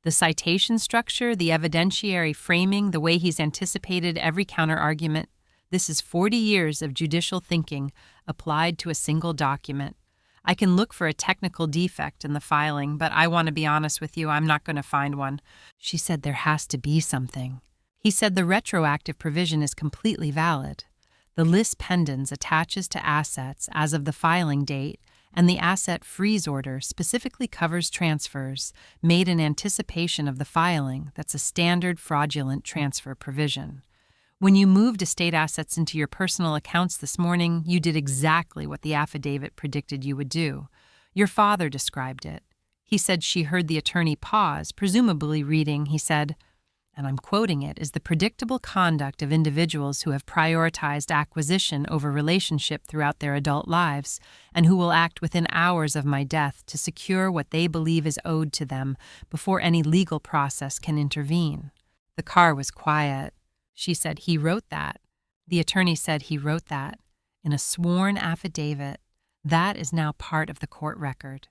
The citation structure, the evidentiary framing, the way he's anticipated every counterargument, this is 40 years of judicial thinking applied to a single document. I can look for a technical defect in the filing, but I want to be honest with you, I'm not going to find one. She said there has to be something. He said the retroactive provision is completely valid. The lis pendens attaches to assets as of the filing date, and the asset freeze order specifically covers transfers made in anticipation of the filing. That's a standard fraudulent transfer provision. When you moved estate assets into your personal accounts this morning, you did exactly what the affidavit predicted you would do. Your father described it. He said she heard the attorney pause, presumably reading. He said, and I'm quoting it, "is the predictable conduct of individuals who have prioritized acquisition over relationship throughout their adult lives and who will act within hours of my death to secure what they believe is owed to them before any legal process can intervene." The car was quiet. She said, "He wrote that." The attorney said he wrote that in a sworn affidavit. That is now part of the court record.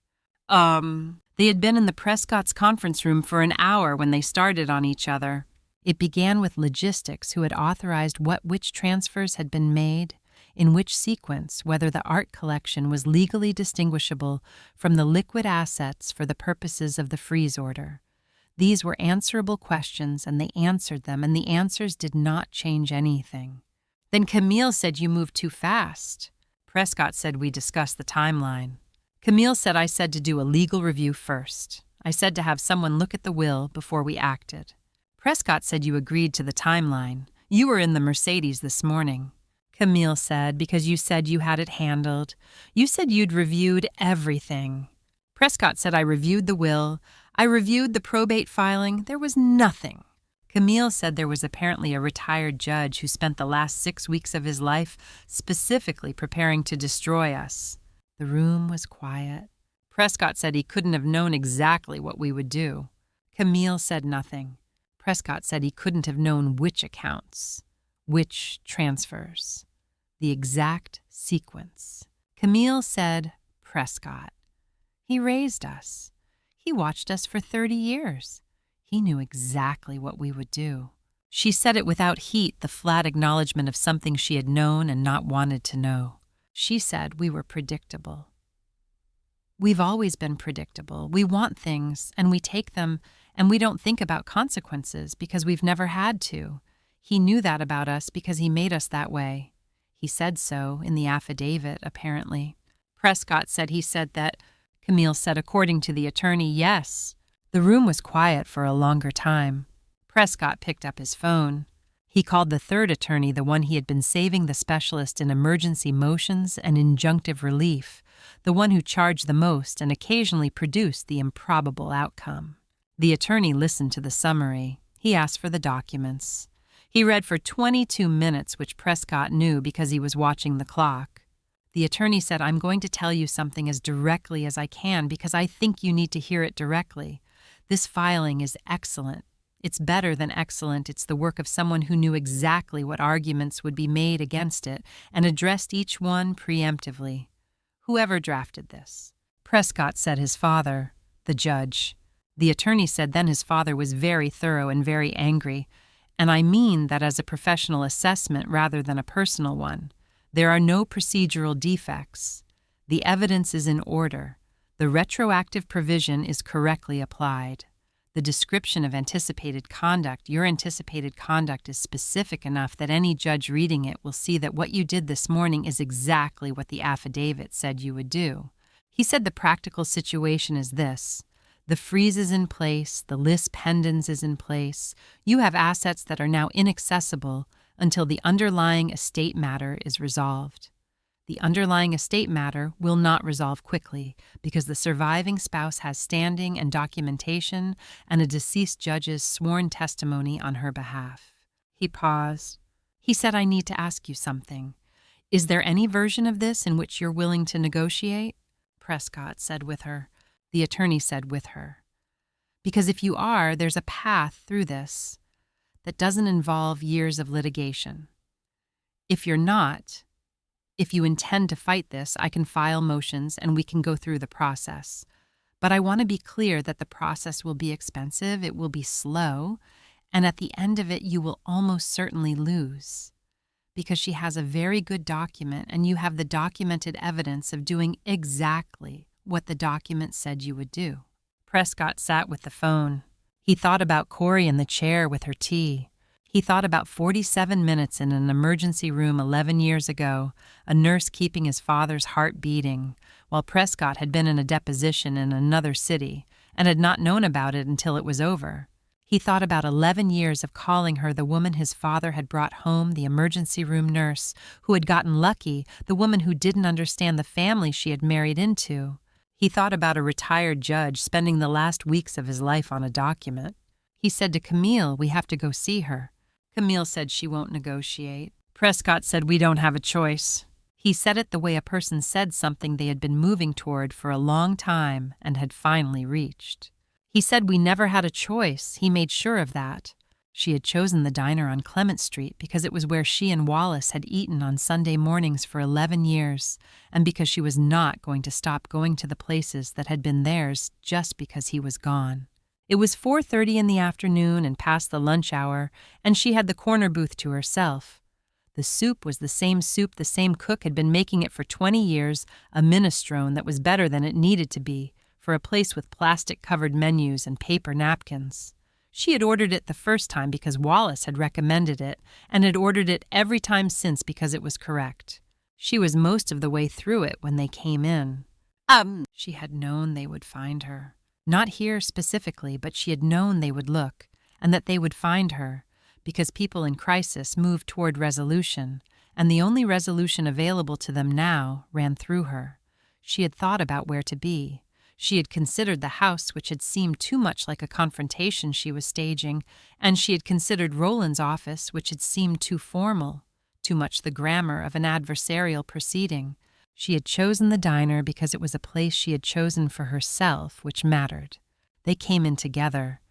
They had been in the Prescott's conference room for an hour when they started on each other. It began with logistics, who had authorized which transfers had been made, in which sequence, whether the art collection was legally distinguishable from the liquid assets for the purposes of the freeze order. These were answerable questions, and they answered them, and the answers did not change anything. Then Camille said, "You moved too fast." Prescott said, "We discussed the timeline." Camille said, "I said to do a legal review first. I said to have someone look at the will before we acted." Prescott said, "You agreed to the timeline. You were in the Mercedes this morning." Camille said, "Because you said you had it handled. You said you'd reviewed everything." Prescott said, "I reviewed the will. I reviewed the probate filing. There was nothing." Camille said there was apparently a retired judge who spent the last 6 weeks of his life specifically preparing to destroy us. The room was quiet. Prescott said he couldn't have known exactly what we would do. Camille said nothing. Prescott said he couldn't have known which accounts, which transfers, the exact sequence. Camille said, "Prescott. He raised us. He watched us for 30 years. He knew exactly what we would do." She said it without heat, the flat acknowledgement of something she had known and not wanted to know. She said we were predictable. We've always been predictable. We want things, and we take them, and we don't think about consequences because we've never had to. He knew that about us because he made us that way. He said so in the affidavit, apparently. Prescott said he said that. Camille said, according to the attorney, yes. The room was quiet for a longer time. Prescott picked up his phone. He called the third attorney, the one he had been saving, the specialist in emergency motions and injunctive relief, the one who charged the most and occasionally produced the improbable outcome. The attorney listened to the summary. He asked for the documents. He read for 22 minutes, which Prescott knew because he was watching the clock. The attorney said, "I'm going to tell you something as directly as I can because I think you need to hear it directly. This filing is excellent. It's better than excellent. It's the work of someone who knew exactly what arguments would be made against it and addressed each one preemptively. Whoever drafted this." Prescott said his father, the judge. The attorney said then his father was very thorough and very angry, and I mean that as a professional assessment rather than a personal one. There are no procedural defects. The evidence is in order. The retroactive provision is correctly applied. The description of anticipated conduct, your anticipated conduct, is specific enough that any judge reading it will see that what you did this morning is exactly what the affidavit said you would do. He said the practical situation is this. The freeze is in place, the lis pendens is in place. You have assets that are now inaccessible until the underlying estate matter is resolved. The underlying estate matter will not resolve quickly because the surviving spouse has standing and documentation and a deceased judge's sworn testimony on her behalf. He paused. He said, I need to ask you something. Is there any version of this in which you're willing to negotiate? Prescott said with her. The attorney said with her. Because if you are, there's a path through this that doesn't involve years of litigation. If you're not, if you intend to fight this, I can file motions and we can go through the process. But I want to be clear that the process will be expensive, it will be slow, and at the end of it you will almost certainly lose. Because she has a very good document and you have the documented evidence of doing exactly what the document said you would do. Prescott sat with the phone. He thought about Corey in the chair with her tea. He thought about 47 minutes in an emergency room 11 years ago, a nurse keeping his father's heart beating, while Prescott had been in a deposition in another city and had not known about it until it was over. He thought about 11 years of calling her the woman his father had brought home, the emergency room nurse, who had gotten lucky, the woman who didn't understand the family she had married into. He thought about a retired judge spending the last weeks of his life on a document. He said to Camille, we have to go see her. Camille said she won't negotiate. Prescott said we don't have a choice. He said it the way a person said something they had been moving toward for a long time and had finally reached. He said we never had a choice. He made sure of that. She had chosen the diner on Clement Street because it was where she and Wallace had eaten on Sunday mornings for 11 years, and because she was not going to stop going to the places that had been theirs just because he was gone. It was 4:30 in the afternoon and past the lunch hour, and she had the corner booth to herself. The soup was the same soup the same cook had been making it for 20 years, a minestrone that was better than it needed to be, for a place with plastic-covered menus and paper napkins. She had ordered it the first time because Wallace had recommended it, and had ordered it every time since because it was correct. She was most of the way through it when they came in. She had known they would find her. Not here specifically, but she had known they would look, and that they would find her, because people in crisis moved toward resolution, and the only resolution available to them now ran through her. She had thought about where to be. She had considered the house, which had seemed too much like a confrontation she was staging, and she had considered Roland's office, which had seemed too formal, too much the grammar of an adversarial proceeding. She had chosen the diner because it was a place she had chosen for herself, which mattered. They came in together.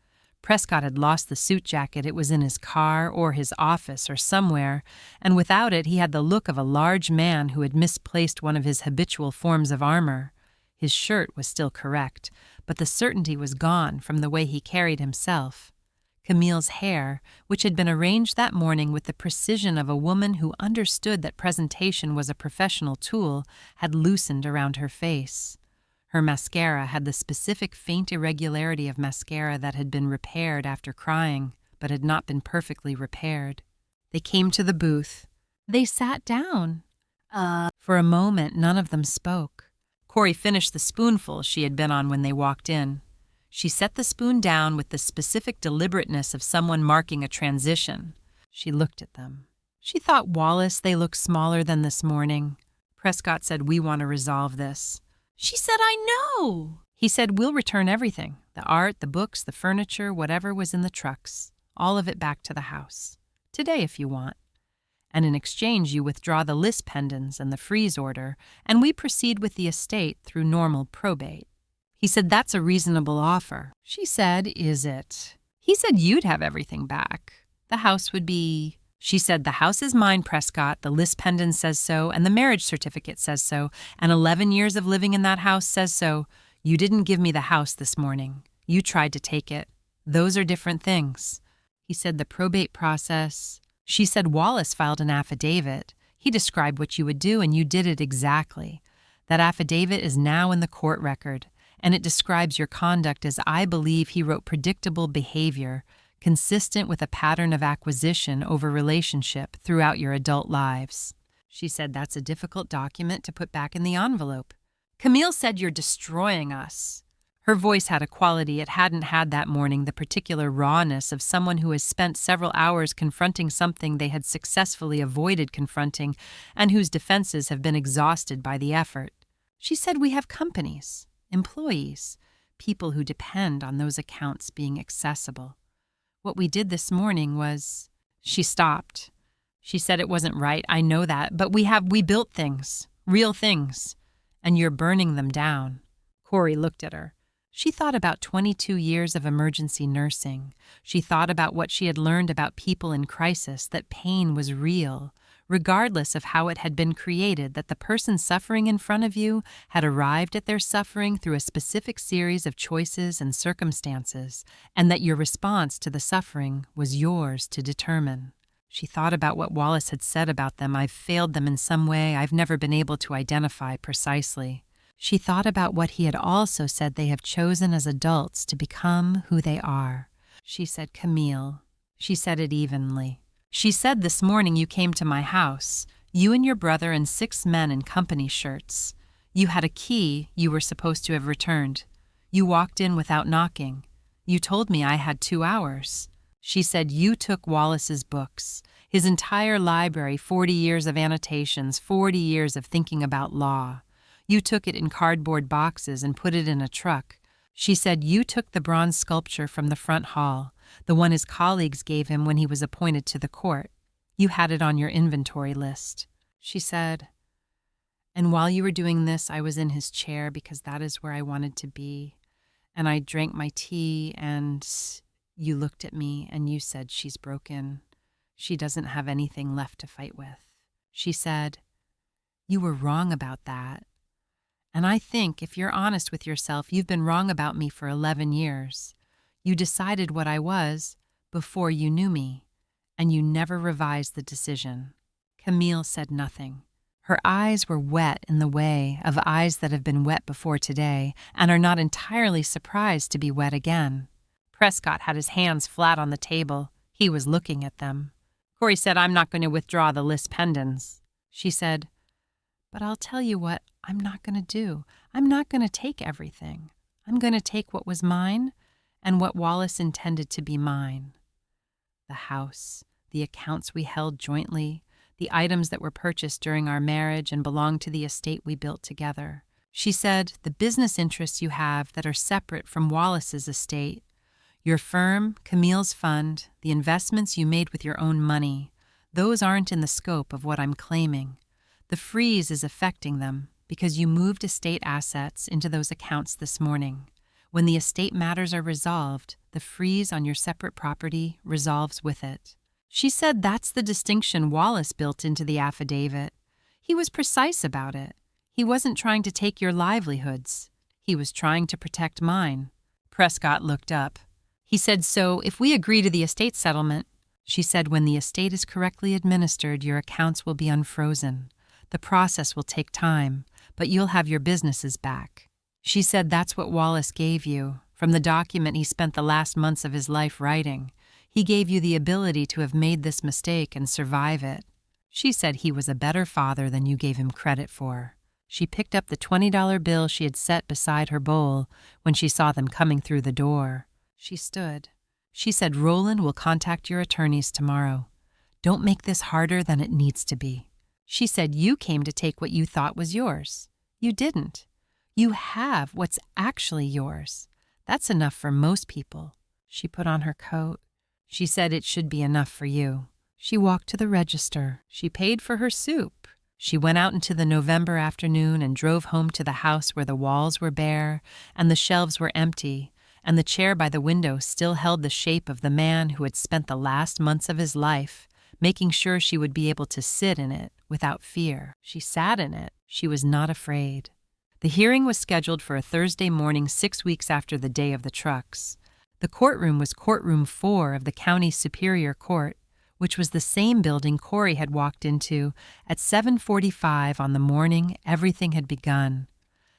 Prescott had lost the suit jacket. It was in his car or his office or somewhere, and without it he had the look of a large man who had misplaced one of his habitual forms of armor. His shirt was still correct, but the certainty was gone from the way he carried himself. Camille's hair, which had been arranged that morning with the precision of a woman who understood that presentation was a professional tool, had loosened around her face. Her mascara had the specific faint irregularity of mascara that had been repaired after crying, but had not been perfectly repaired. They came to the booth. They sat down. For a moment, none of them spoke. Corey finished the spoonful she had been on when they walked in. She set the spoon down with the specific deliberateness of someone marking a transition. She looked at them. She thought Wallace, they looked smaller than this morning. Prescott said, we want to resolve this. She said, I know. He said, we'll return everything, the art, the books, the furniture, whatever was in the trucks, all of it back to the house. Today, if you want. And in exchange you withdraw the lis pendens and the freeze order, and we proceed with the estate through normal probate. He said, that's a reasonable offer. She said, is it? He said, you'd have everything back. The house would be... She said, the house is mine, Prescott. The lis pendens says so, and the marriage certificate says so, and 11 years of living in that house says so. You didn't give me the house this morning. You tried to take it. Those are different things. He said, the probate process... She said, Wallace filed an affidavit. He described what you would do, and you did it exactly. That affidavit is now in the court record, and it describes your conduct as I believe he wrote predictable behavior, consistent with a pattern of acquisition over relationship throughout your adult lives. She said, that's a difficult document to put back in the envelope. Camille said, you're destroying us. Her voice had a quality it hadn't had that morning, the particular rawness of someone who has spent several hours confronting something they had successfully avoided confronting and whose defenses have been exhausted by the effort. She said, "We have companies, employees, people who depend on those accounts being accessible. What we did this morning was—" She stopped. She said, "It wasn't right, I know that, but we built things, real things, and you're burning them down." Corey looked at her. She thought about 22 years of emergency nursing. She thought about what she had learned about people in crisis, that pain was real, regardless of how it had been created, that the person suffering in front of you had arrived at their suffering through a specific series of choices and circumstances, and that your response to the suffering was yours to determine. She thought about what Wallace had said about them. "I've failed them in some way I've never been able to identify precisely." She thought about what he had also said they have chosen as adults to become who they are. She said, "Camille." She said it evenly. "She said this morning you came to my house, you and your brother and 6 men in company shirts. You had a key you were supposed to have returned. You walked in without knocking. You told me I had 2 hours. She said you took Wallace's books, his entire library, 40 years of annotations, 40 years of thinking about law. You took it in cardboard boxes and put it in a truck. She said you took the bronze sculpture from the front hall, the one his colleagues gave him when he was appointed to the court. You had it on your inventory list." She said, "And while you were doing this, I was in his chair because that is where I wanted to be. And I drank my tea and you looked at me and you said, 'She's broken. She doesn't have anything left to fight with.' She said, 'You were wrong about that. And I think, if you're honest with yourself, you've been wrong about me for 11 years. You decided what I was before you knew me, and you never revised the decision.'" Camille said nothing. Her eyes were wet in the way of eyes that have been wet before today and are not entirely surprised to be wet again. Prescott had his hands flat on the table. He was looking at them. Corey said, "I'm not going to withdraw the lis pendens." She said, "But I'll tell you what I'm not going to do. I'm not going to take everything. I'm going to take what was mine and what Wallace intended to be mine. The house, the accounts we held jointly, the items that were purchased during our marriage and belonged to the estate we built together." She said, "The business interests you have that are separate from Wallace's estate, your firm, Camille's fund, the investments you made with your own money, those aren't in the scope of what I'm claiming. The freeze is affecting them because you moved estate assets into those accounts this morning. When the estate matters are resolved, the freeze on your separate property resolves with it." She said that's the distinction Wallace built into the affidavit. He was precise about it. He wasn't trying to take your livelihoods. He was trying to protect mine. Prescott looked up. He said, "So, if we agree to the estate settlement," she said, "when the estate is correctly administered, your accounts will be unfrozen. The process will take time, but you'll have your businesses back." She said that's what Wallace gave you, from the document he spent the last months of his life writing. He gave you the ability to have made this mistake and survive it. She said he was a better father than you gave him credit for. She picked up the $20 bill she had set beside her bowl when she saw them coming through the door. She stood. She said, "Roland will contact your attorneys tomorrow. Don't make this harder than it needs to be." She said, "You came to take what you thought was yours. You didn't. You have what's actually yours. That's enough for most people." She put on her coat. She said it should be enough for you. She walked to the register. She paid for her soup. She went out into the November afternoon and drove home to the house where the walls were bare and the shelves were empty, and the chair by the window still held the shape of the man who had spent the last months of his life making sure she would be able to sit in it without fear. She sat in it. She was not afraid. The hearing was scheduled for a Thursday morning 6 weeks after the day of the trucks. The courtroom was Courtroom 4 of the County Superior Court, which was the same building Corey had walked into at 7:45 on the morning everything had begun.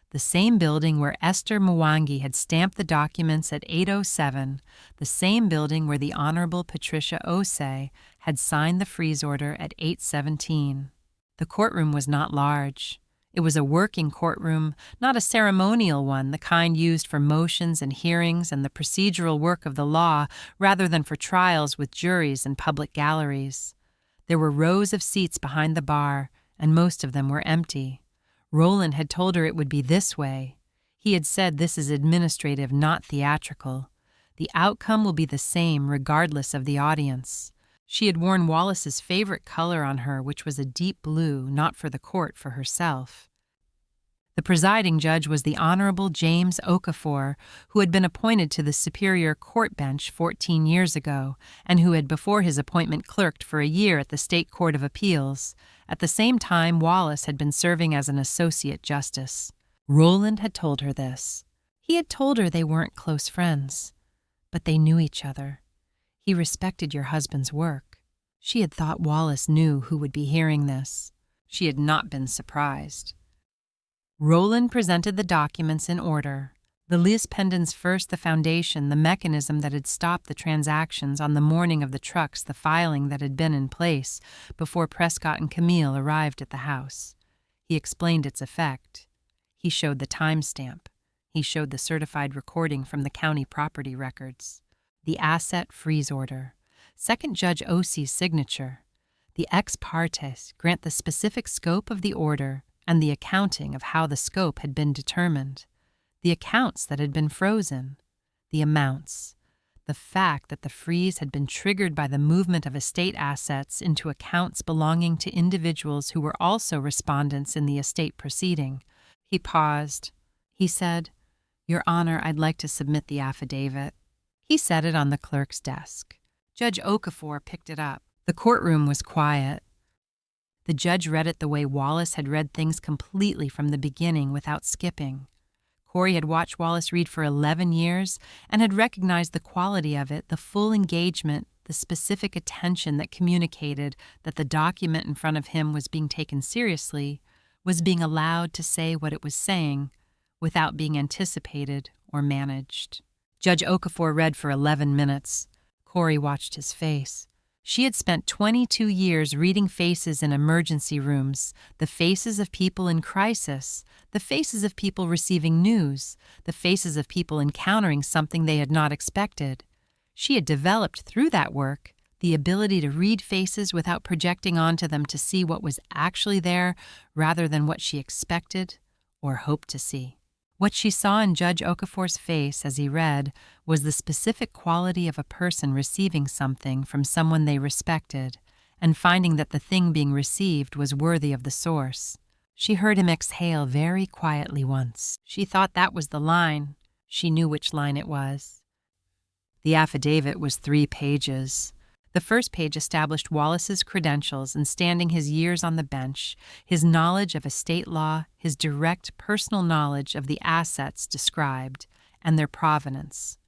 The same building where Esther Mwangi had stamped the documents at 8:07, the same building where the Honorable Patricia Osei had signed the freeze order at 8:17. The courtroom was not large. It was a working courtroom, not a ceremonial one, the kind used for motions and hearings and the procedural work of the law rather than for trials with juries and public galleries. There were rows of seats behind the bar, and most of them were empty. Roland had told her it would be this way. He had said this is administrative, not theatrical. The outcome will be the same regardless of the audience. She had worn Wallace's favorite color on her, which was a deep blue, not for the court, for herself. The presiding judge was the Honorable James Okafor, who had been appointed to the Superior Court bench 14 years ago, and who had before his appointment clerked for a year at the State Court of Appeals. At the same time, Wallace had been serving as an associate justice. Roland had told her this. He had told her they weren't close friends, but they knew each other. He respected your husband's work. She had thought Wallace knew who would be hearing this. She had not been surprised. Roland presented the documents in order. The lis pendens first, the foundation, the mechanism that had stopped the transactions on the morning of the trucks, the filing that had been in place before Prescott and Camille arrived at the house. He explained its effect. He showed the timestamp. He showed the certified recording from the county property records. The asset freeze order. Second Judge Osie's signature. The ex partes grant the specific scope of the order and the accounting of how the scope had been determined. The accounts that had been frozen. The amounts. The fact that the freeze had been triggered by the movement of estate assets into accounts belonging to individuals who were also respondents in the estate proceeding. He paused. He said, "Your Honor, I'd like to submit the affidavit." He set it on the clerk's desk. Judge Okafor picked it up. The courtroom was quiet. The judge read it the way Wallace had read things, completely from the beginning without skipping. Corey had watched Wallace read for 11 years and had recognized the quality of it, the full engagement, the specific attention that communicated that the document in front of him was being taken seriously, was being allowed to say what it was saying without being anticipated or managed. Judge Okafor read for 11 minutes. Corey watched his face. She had spent 22 years reading faces in emergency rooms, the faces of people in crisis, the faces of people receiving news, the faces of people encountering something they had not expected. She had developed through that work the ability to read faces without projecting onto them to see what was actually there rather than what she expected or hoped to see. What she saw in Judge Okafor's face as he read was the specific quality of a person receiving something from someone they respected and finding that the thing being received was worthy of the source. She heard him exhale very quietly once. She thought that was the line. She knew which line it was. The affidavit was 3 pages. The first page established Wallace's credentials and standing his years on the bench, his knowledge of estate law, his direct personal knowledge of the assets described, and their provenance.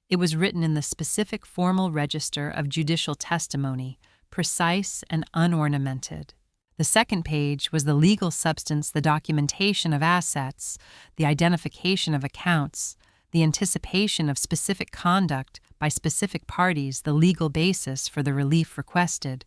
It was written in the specific formal register of judicial testimony, precise and unornamented. The second page was the legal substance, the documentation of assets, the identification of accounts, the anticipation of specific conduct by specific parties, the legal basis for the relief requested.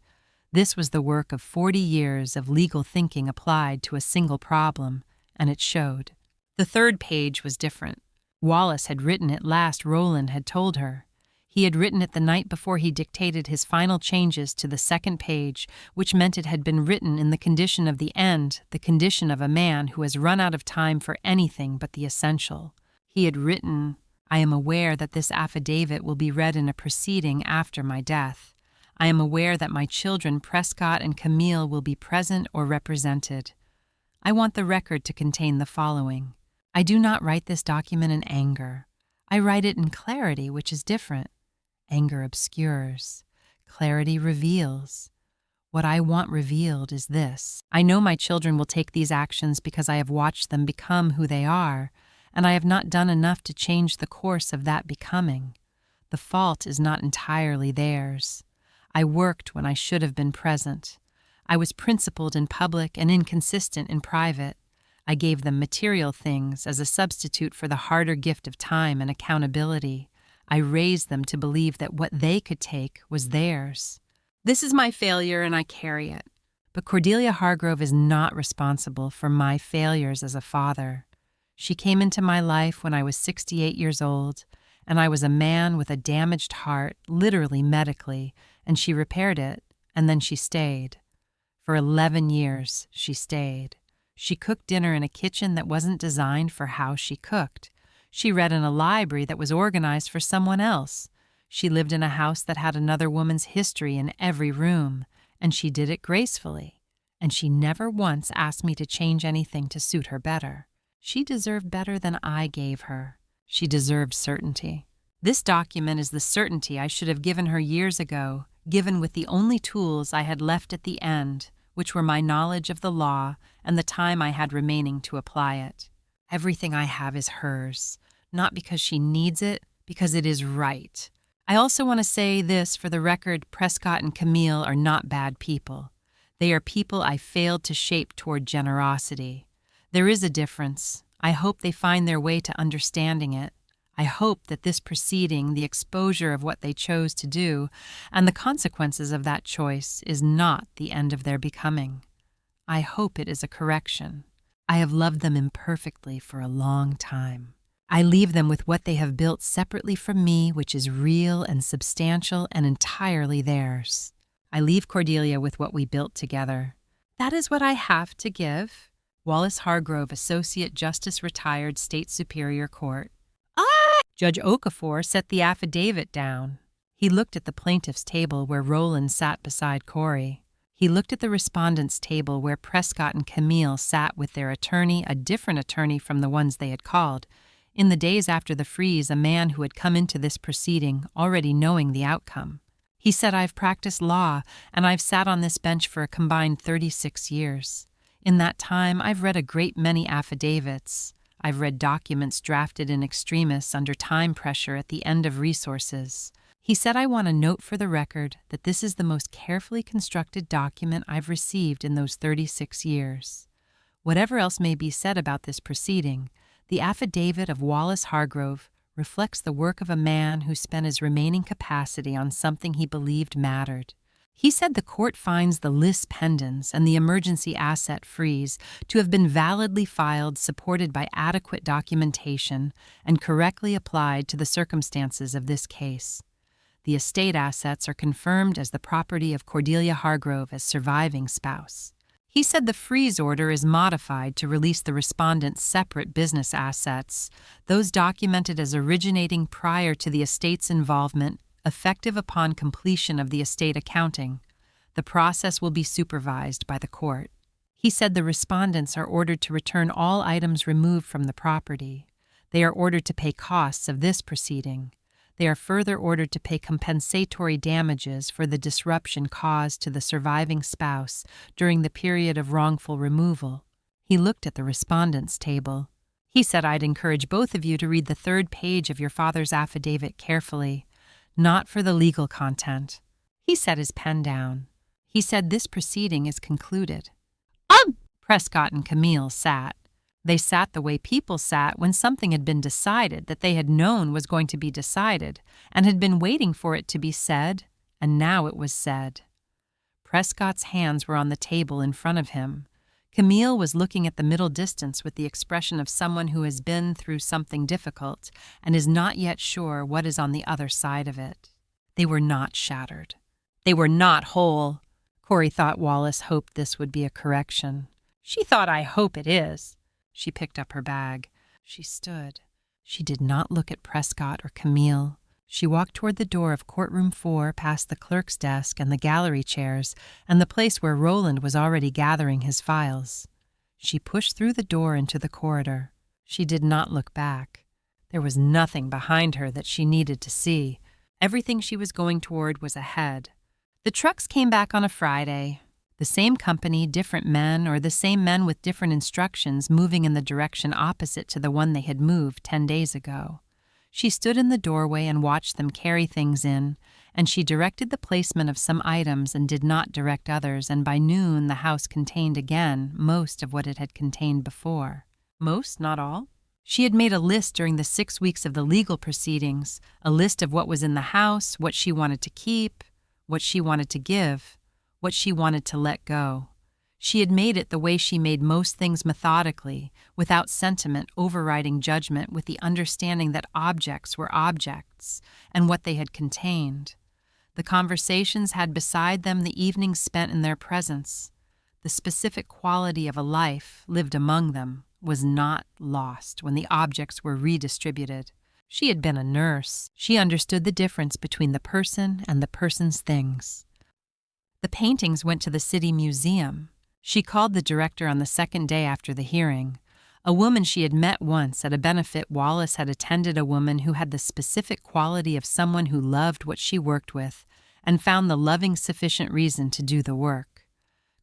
This was the work of 40 years of legal thinking applied to a single problem, and it showed. The third page was different. Wallace had written it last, Roland had told her. He had written it the night before he dictated his final changes to the second page, which meant it had been written in the condition of the end, the condition of a man who has run out of time for anything but the essential. He had written, "I am aware that this affidavit will be read in a proceeding after my death. I am aware that my children Prescott and Camille will be present or represented. I want the record to contain the following. I do not write this document in anger. I write it in clarity, which is different. Anger obscures. Clarity reveals. What I want revealed is this. I know my children will take these actions because I have watched them become who they are, and I have not done enough to change the course of that becoming. The fault is not entirely theirs. I worked when I should have been present. I was principled in public and inconsistent in private. I gave them material things as a substitute for the harder gift of time and accountability. I raised them to believe that what they could take was theirs. This is my failure and I carry it. But Cordelia Hargrove is not responsible for my failures as a father. She came into my life when I was 68 years old, and I was a man with a damaged heart, literally medically, and she repaired it, and then she stayed. For 11 years, she stayed. She cooked dinner in a kitchen that wasn't designed for how she cooked. She read in a library that was organized for someone else. She lived in a house that had another woman's history in every room, and she did it gracefully. And she never once asked me to change anything to suit her better. She deserved better than I gave her. She deserved certainty. This document is the certainty I should have given her years ago, given with the only tools I had left at the end, which were my knowledge of the law and the time I had remaining to apply it. Everything I have is hers, not because she needs it, because it is right. I also want to say this for the record: Prescott and Camille are not bad people. They are people I failed to shape toward generosity. There is a difference. I hope they find their way to understanding it. I hope that this proceeding, the exposure of what they chose to do, and the consequences of that choice is not the end of their becoming. I hope it is a correction. I have loved them imperfectly for a long time. I leave them with what they have built separately from me, which is real and substantial and entirely theirs. I leave Cordelia with what we built together. That is what I have to give. Wallace Hargrove, Associate Justice, Retired, State Superior Court. Judge Okafor set the affidavit down. He looked at the plaintiff's table where Roland sat beside Corey. He looked at the respondent's table where Prescott and Camille sat with their attorney, a different attorney from the ones they had called. In the days after the freeze, a man who had come into this proceeding already knowing the outcome. He said, "I've practiced law, and I've sat on this bench for a combined 36 years. In that time, I've read a great many affidavits. I've read documents drafted in extremis under time pressure at the end of resources." He said, "I want to note for the record that this is the most carefully constructed document I've received in those 36 years. Whatever else may be said about this proceeding, the affidavit of Wallace Hargrove reflects the work of a man who spent his remaining capacity on something he believed mattered. He said the court finds the lis pendens and the emergency asset freeze to have been validly filed, supported by adequate documentation, and correctly applied to the circumstances of this case. The estate assets are confirmed as the property of Cordelia Hargrove as surviving spouse. He said the freeze order is modified to release the respondent's separate business assets, those documented as originating prior to the estate's involvement, effective upon completion of the estate accounting. The process will be supervised by the court. He said the respondents are ordered to return all items removed from the property. They are ordered to pay costs of this proceeding. They are further ordered to pay compensatory damages for the disruption caused to the surviving spouse during the period of wrongful removal. He looked at the respondent's table. He said, "I'd encourage both of you to read the 3rd page of your father's affidavit carefully, not for the legal content." He set his pen down. He said, "This proceeding is concluded." Prescott and Camille sat. They sat the way people sat when something had been decided that they had known was going to be decided and had been waiting for it to be said, and now it was said. Prescott's hands were on the table in front of him. Camille was looking at the middle distance with the expression of someone who has been through something difficult and is not yet sure what is on the other side of it. They were not shattered. They were not whole. Corey thought Wallace hoped this would be a correction. She thought, "I hope it is." She picked up her bag. She stood. She did not look at Prescott or Camille. She walked toward the door of Courtroom 4, past the clerk's desk and the gallery chairs, and the place where Roland was already gathering his files. She pushed through the door into the corridor. She did not look back. There was nothing behind her that she needed to see. Everything she was going toward was ahead. The trucks came back on a Friday. The same company, different men, or the same men with different instructions moving in the direction opposite to the one they had moved 10 days ago. She stood in the doorway and watched them carry things in, and she directed the placement of some items and did not direct others, and by noon the house contained again most of what it had contained before. Most, not all. She had made a list during the 6 weeks of the legal proceedings, a list of what was in the house, what she wanted to keep, what she wanted to give, what she wanted to let go. She had made it the way she made most things methodically, without sentiment overriding judgment, with the understanding that objects were objects and what they had contained. The conversations had beside them the evenings spent in their presence. The specific quality of a life lived among them was not lost when the objects were redistributed. She had been a nurse. She understood the difference between the person and the person's things. The paintings went to the city museum. She called the director on the second day after the hearing. A woman she had met once at a benefit Wallace had attended, a woman who had the specific quality of someone who loved what she worked with and found the loving sufficient reason to do the work.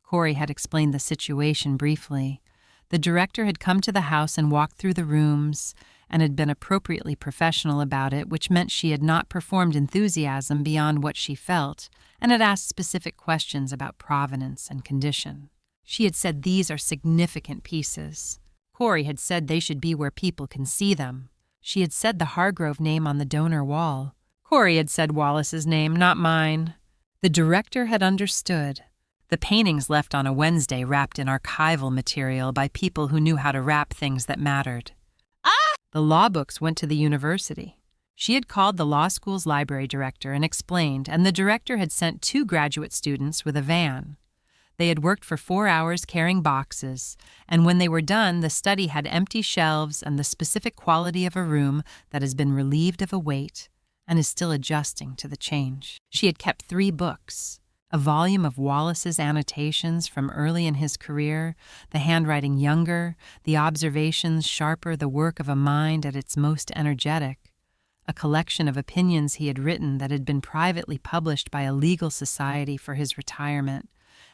Corey had explained the situation briefly. The director had come to the house and walked through the rooms and had been appropriately professional about it, which meant she had not performed enthusiasm beyond what she felt and had asked specific questions about provenance and condition. She had said these are significant pieces. Corey had said they should be where people can see them. She had said the Hargrove name on the donor wall. Corey had said Wallace's name, not mine. The director had understood. The paintings left on a Wednesday wrapped in archival material by people who knew how to wrap things that mattered. The law books went to the university. She had called the law school's library director and explained, and the director had sent 2 graduate students with a van. They had worked for 4 hours carrying boxes, and when they were done, the study had empty shelves and the specific quality of a room that has been relieved of a weight and is still adjusting to the change. She had kept 3 books, a volume of Wallace's annotations from early in his career, the handwriting younger, the observations sharper, the work of a mind at its most energetic, a collection of opinions he had written that had been privately published by a legal society for his retirement,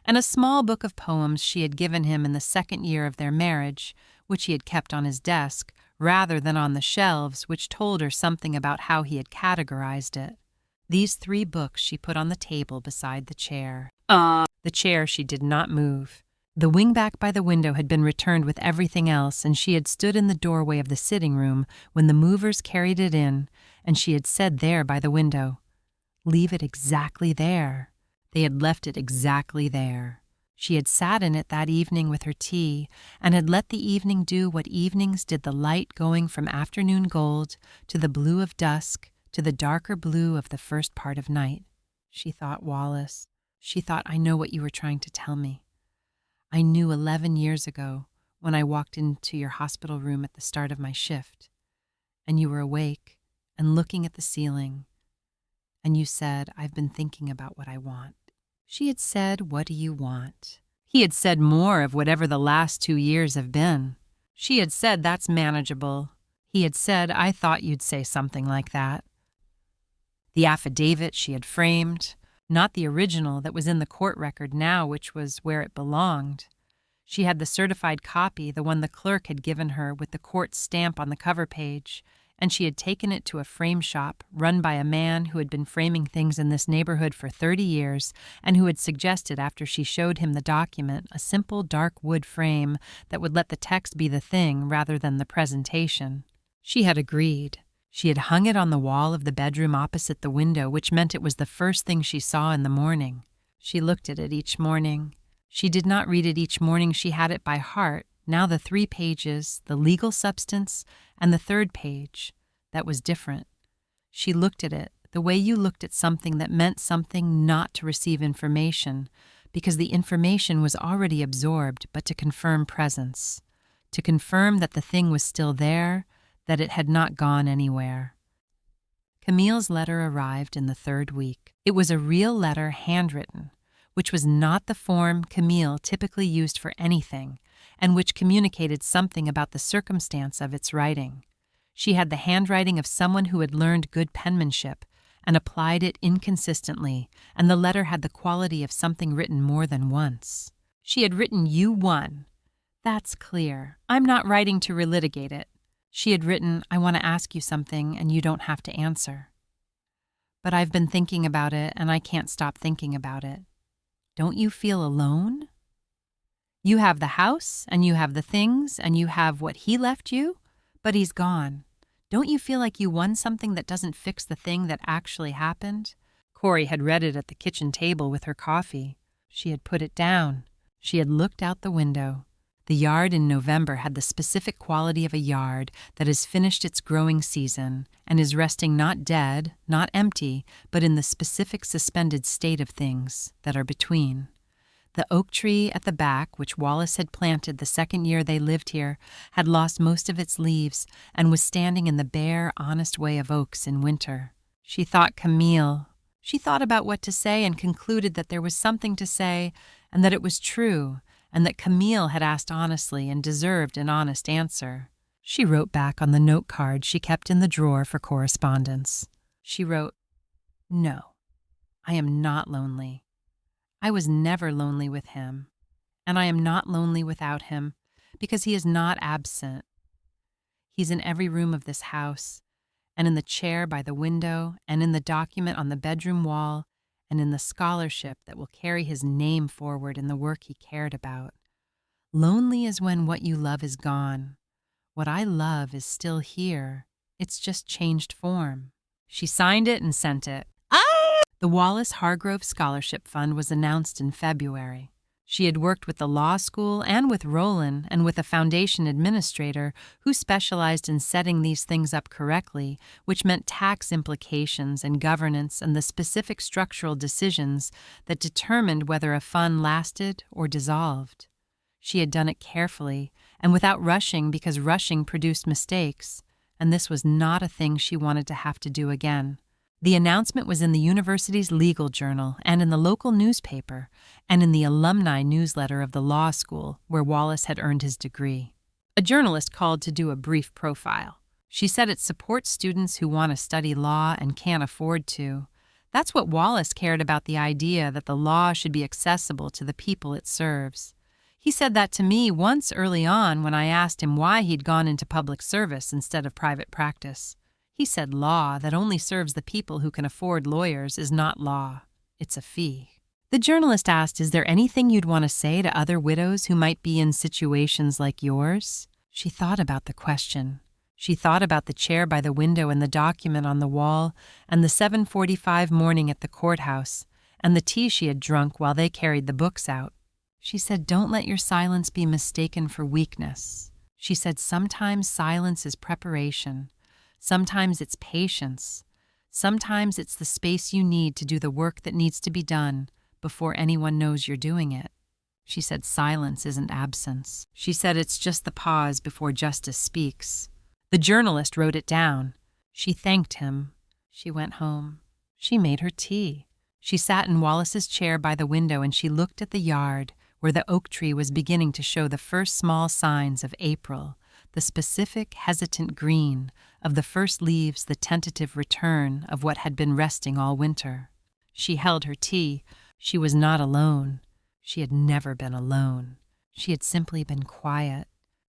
and a small book of poems she had given him in the 2nd year of their marriage, which he had kept on his desk rather than on the shelves, which told her something about how he had categorized it. These 3 books she put on the table beside the chair. The chair she did not move. The wingback by the window had been returned with everything else, and she had stood in the doorway of the sitting room when the movers carried it in, and she had said there by the window, "Leave it exactly there." They had left it exactly there. She had sat in it that evening with her tea and had let the evening do what evenings did, the light going from afternoon gold to the blue of dusk to the darker blue of the first part of night. She thought Wallace. She thought, I know what you were trying to tell me. I knew 11 years ago when I walked into your hospital room at the start of my shift, and you were awake and looking at the ceiling, and you said, I've been thinking about what I want. She had said, what do you want? He had said more of whatever the last 2 years have been. She had said, that's manageable. He had said, I thought you'd say something like that. The affidavit she had framed, not the original that was in the court record now, which was where it belonged. She had the certified copy, the one the clerk had given her with the court stamp on the cover page, and she had taken it to a frame shop run by a man who had been framing things in this neighborhood for 30 years and who had suggested, after she showed him the document, a simple dark wood frame that would let the text be the thing rather than the presentation. She had agreed. She had hung it on the wall of the bedroom opposite the window, which meant it was the first thing she saw in the morning. She looked at it each morning. She did not read it each morning. She had it by heart. Now the 3 pages, the legal substance, and the 3rd page, that was different. She looked at it the way you looked at something that meant something, not to receive information, because the information was already absorbed, but to confirm presence, to confirm that the thing was still there, that it had not gone anywhere. Camille's letter arrived in the 3rd week. It was a real letter, handwritten, which was not the form Camille typically used for anything, and which communicated something about the circumstance of its writing. She had the handwriting of someone who had learned good penmanship and applied it inconsistently, and the letter had the quality of something written more than once. She had written, "You won. That's clear. I'm not writing to relitigate it." She had written, "I want to ask you something and you don't have to answer. But I've been thinking about it and I can't stop thinking about it. Don't you feel alone? You have the house, and you have the things, and you have what he left you, but he's gone. Don't you feel like you won something that doesn't fix the thing that actually happened?" Corey had read it at the kitchen table with her coffee. She had put it down. She had looked out the window. The yard in November had the specific quality of a yard that has finished its growing season and is resting not dead, not empty, but in the specific suspended state of things that are between. The oak tree at the back, which Wallace had planted the second year they lived here, had lost most of its leaves and was standing in the bare, honest way of oaks in winter. She thought Camille. She thought about what to say and concluded that there was something to say and that it was true, and that Camille had asked honestly and deserved an honest answer. She wrote back on the note card she kept in the drawer for correspondence. She wrote, "No, I am not lonely. I was never lonely with him, and I am not lonely without him, because he is not absent. He's in every room of this house, and in the chair by the window, and in the document on the bedroom wall, and in the scholarship that will carry his name forward in the work he cared about. Lonely is when what you love is gone. What I love is still here. It's just changed form." She signed it and sent it. The Wallace Hargrove Scholarship Fund was announced in February. She had worked with the law school and with Roland and with a foundation administrator who specialized in setting these things up correctly, which meant tax implications and governance and the specific structural decisions that determined whether a fund lasted or dissolved. She had done it carefully and without rushing, because rushing produced mistakes, and this was not a thing she wanted to have to do again. The announcement was in the university's legal journal and in the local newspaper and in the alumni newsletter of the law school where Wallace had earned his degree. A journalist called to do a brief profile. She said it supports students who want to study law and can't afford to. That's what Wallace cared about, the idea that the law should be accessible to the people it serves. He said that to me once early on when I asked him why he'd gone into public service instead of private practice. He said law that only serves the people who can afford lawyers is not law. It's a fee. The journalist asked, "Is there anything you'd want to say to other widows who might be in situations like yours?" She thought about the question. She thought about the chair by the window and the document on the wall and the 7:45 morning at the courthouse and the tea she had drunk while they carried the books out. She said, "Don't let your silence be mistaken for weakness." She said, "Sometimes silence is preparation. Sometimes it's patience. Sometimes it's the space you need to do the work that needs to be done before anyone knows you're doing it." She said silence isn't absence. She said it's just the pause before justice speaks. The journalist wrote it down. She thanked him. She went home. She made her tea. She sat in Wallace's chair by the window and she looked at the yard where the oak tree was beginning to show the first small signs of April, the specific, hesitant green of the first leaves, the tentative return of what had been resting all winter. She held her tea. She was not alone. She had never been alone. She had simply been quiet.